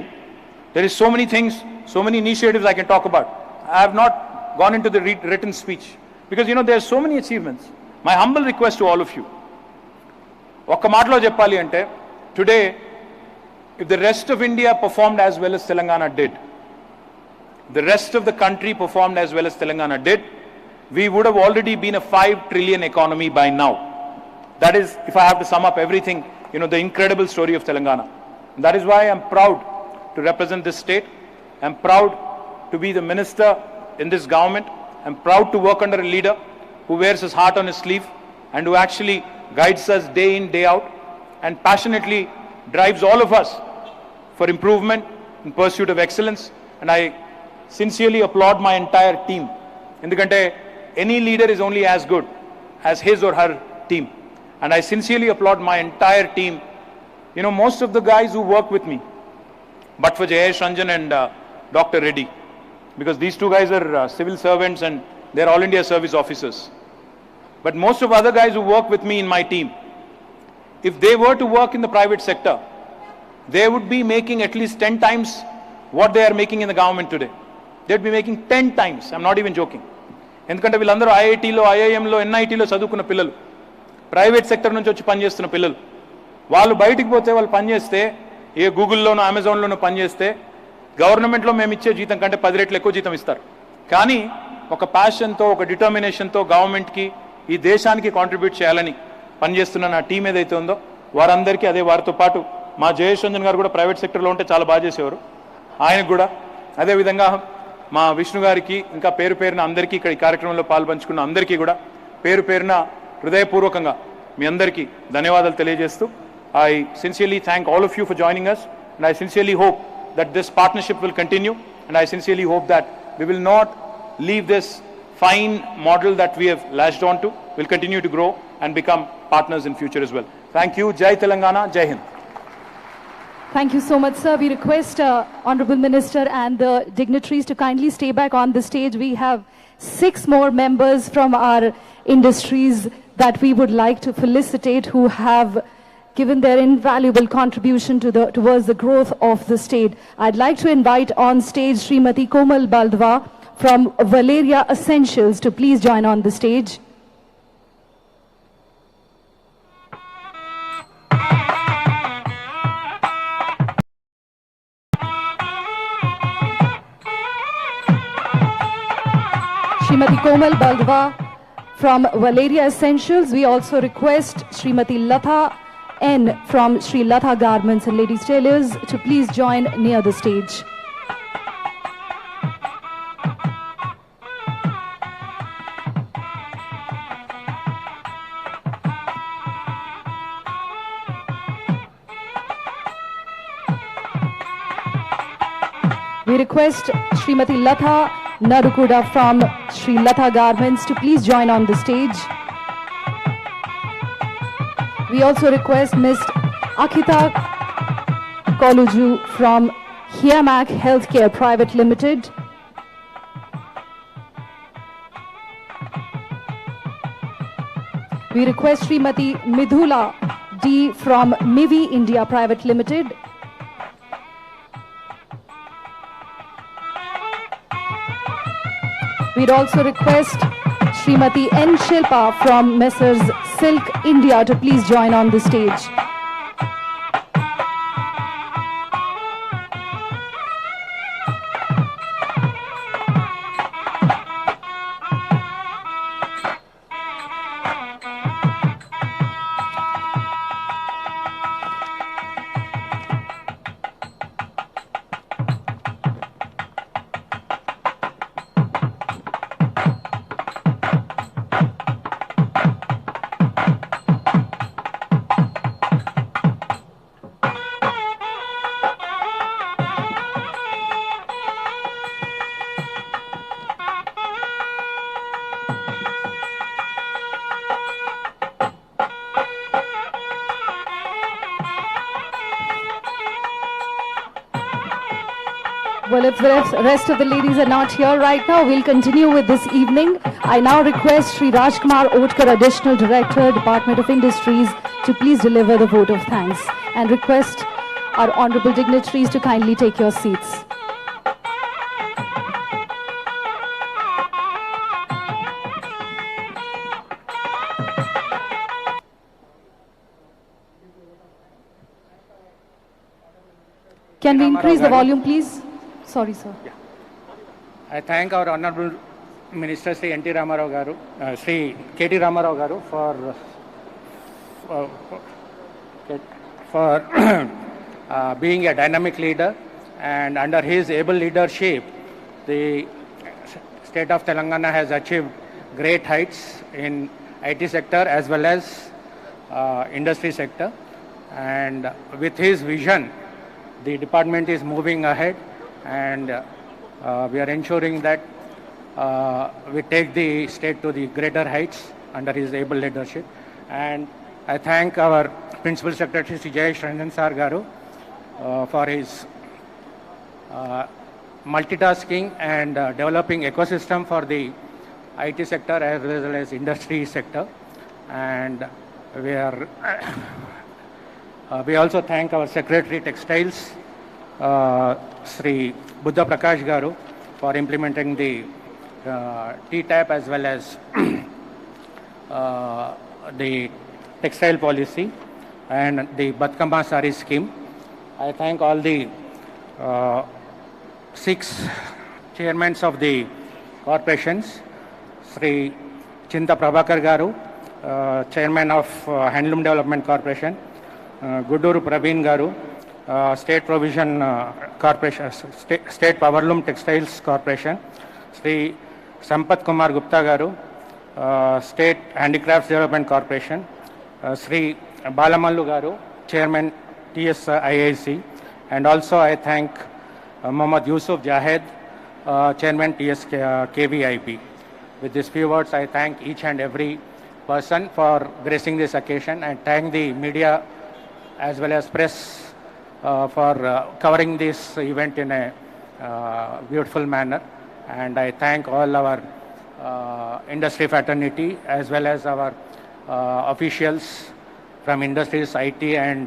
there is so many things, so many initiatives I can talk about. I have not gone into the written speech because you know there are so many achievements. My humble request to all of you, ఒక్క మాటలో చెప్పాలి అంటే, today if the rest of India performed as well as Telangana did, the rest of the country performed as well as Telangana did, we would have already been a 5 trillion economy by now. That is, if I have to sum up everything, the incredible story of Telangana. And that is why I'm proud to represent this state. I'm proud to be the minister in this government. I'm proud to work under a leader who wears his heart on his sleeve and who actually guides us day in, day out, and passionately drives all of us for improvement in pursuit of excellence. And I sincerely applaud my entire team. Endukante any leader is only as good as his or her team. And I sincerely applaud my entire team. Most of the guys who work with me, but for Jayesh Ranjan and Dr. Reddy, because these two guys are civil servants and they're all India service officers. But most of other guys who work with me in my team, if they were to work in the private sector, they would be making at least 10 times what they are making in the government today. They'd be making 10 times. I'm not even joking. ఎందుకంటే వీళ్ళందరూ ఐఐటీలో, ఐఐఎంలో, ఎన్ఐటీలో చదువుకున్న పిల్లలు, private sector నుంచి వచ్చి పనిచేస్తున్న పిల్లలు. వాళ్ళు బయటికి పోతే వాళ్ళు పనిచేస్తే, ఏ గూగుల్లోనో అమెజాన్లోనో పనిచేస్తే గవర్నమెంట్లో మేము ఇచ్చే జీతం కంటే 10 రెట్లు ఎక్కువ జీతం ఇస్తారు. కానీ ఒక ప్యాషన్తో, ఒక డిటర్మినేషన్తో గవర్నమెంట్కి, ఈ దేశానికి కాంట్రిబ్యూట్ చేయాలని పనిచేస్తున్న నా టీం ఏదైతే ఉందో వారందరికీ, అదే వారితో పాటు మా జయేష్ రంజన్ గారు కూడా ప్రైవేట్ సెక్టర్లో ఉంటే చాలా బాగా చేసేవారు, ఆయనకు కూడా, అదేవిధంగా మా విష్ణు గారికి, ఇంకా పేరు పేరున అందరికీ, ఇక్కడ ఈ కార్యక్రమంలో పాల్పంచుకున్న అందరికీ కూడా పేరు పేరున హృదయపూర్వకంగా మీ అందరికీ ధన్యవాదాలు తెలియజేస్తూ, I sincerely thank all of you for joining us, and I sincerely hope that this partnership will continue, and I sincerely hope that we will not leave this fine model that we have latched on to. We'll continue to grow and become partners in future as well. Thank you. Jai Telangana, Jai Hind. Thank you so much, sir. We request Honorable Minister and the dignitaries to kindly stay back on the stage. We have 6 more members from our industries that we would like to felicitate, who have given their invaluable contribution towards the growth of the state. I'd like to invite on stage Srimati Komal Baldwa from Valeria Essentials to please join on the stage. Srimati Komal Baldwa from Valeria Essentials. We also request Srimati Latha N from Sri Latha Garments and Ladies Tailors to please join near the stage. We request Srimati Latha Narukuda from Sri Latha Garments to please join on the stage. We also request Ms. Akita Koluju from Hiamak Healthcare Private Limited. We request Srimati Midhula D from Mivi India Private Limited. We'd also request Srimati N. Shilpa from Messrs. Silk India to please join on the stage. Well, if the rest of the ladies are not here right now, we'll continue with this evening. I now request Sri Rajkumar Otkar, Additional Director, Department of Industries, to please deliver the vote of thanks, and request our honorable dignitaries to kindly take your seats. Can we increase the volume, please? Sorry, sir. I thank our Honorable Minister Sri N.T. Ramarao Garu, Sri K.T. Ramarao Garu for being a dynamic leader, and under his able leadership, the state of Telangana has achieved great heights in IT sector as well as industry sector, and with his vision, the department is moving ahead, and we are ensuring that we take the state to the greater heights under his able leadership. And I thank our Principal Secretary Sri Jayesh Ranjan Sar Garu for his multitasking and developing ecosystem for the IT sector as well as industry sector. And we also thank our Secretary Textiles, Sri Buddha Prakash Garu, for implementing the T-TAP as well as the textile policy and the Batkamba Sari scheme. I thank all the 6 chairmen of the corporations, Sri Chinta Prabhakar Garu, Chairman of Handloom Development Corporation, Guduru Praveen Garu, State Provision Corporation, State Powerloom Textiles Corporation, Sri Sampath Kumar Gupta Garu, State Handicrafts Development Corporation, Sri Balamallu Garu, Chairman TS IIC, and also I thank Mohammad Yusuf Jahed, Chairman TS KVIP. With these few words, I thank each and every person for gracing this occasion, and thank the media as well as press for covering this event in a beautiful manner. And I thank all our industry fraternity as well as our officials from industries, IT and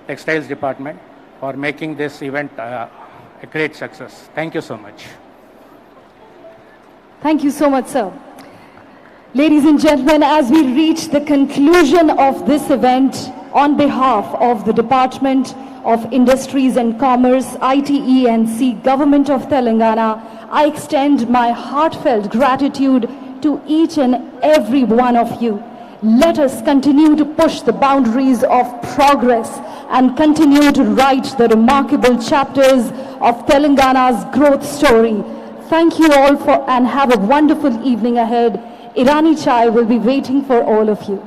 textiles department for making this event a great success. Thank you so much. Thank you so much, sir. Ladies and gentlemen, as we reach the conclusion of this event, on behalf of the Department of Industries and Commerce, ITE&C, Government of Telangana, I extend my heartfelt gratitude to each and every one of you. Let us continue to push the boundaries of progress and continue to write the remarkable chapters of Telangana's growth story. Thank you all and have a wonderful evening ahead. Irani Chai will be waiting for all of you.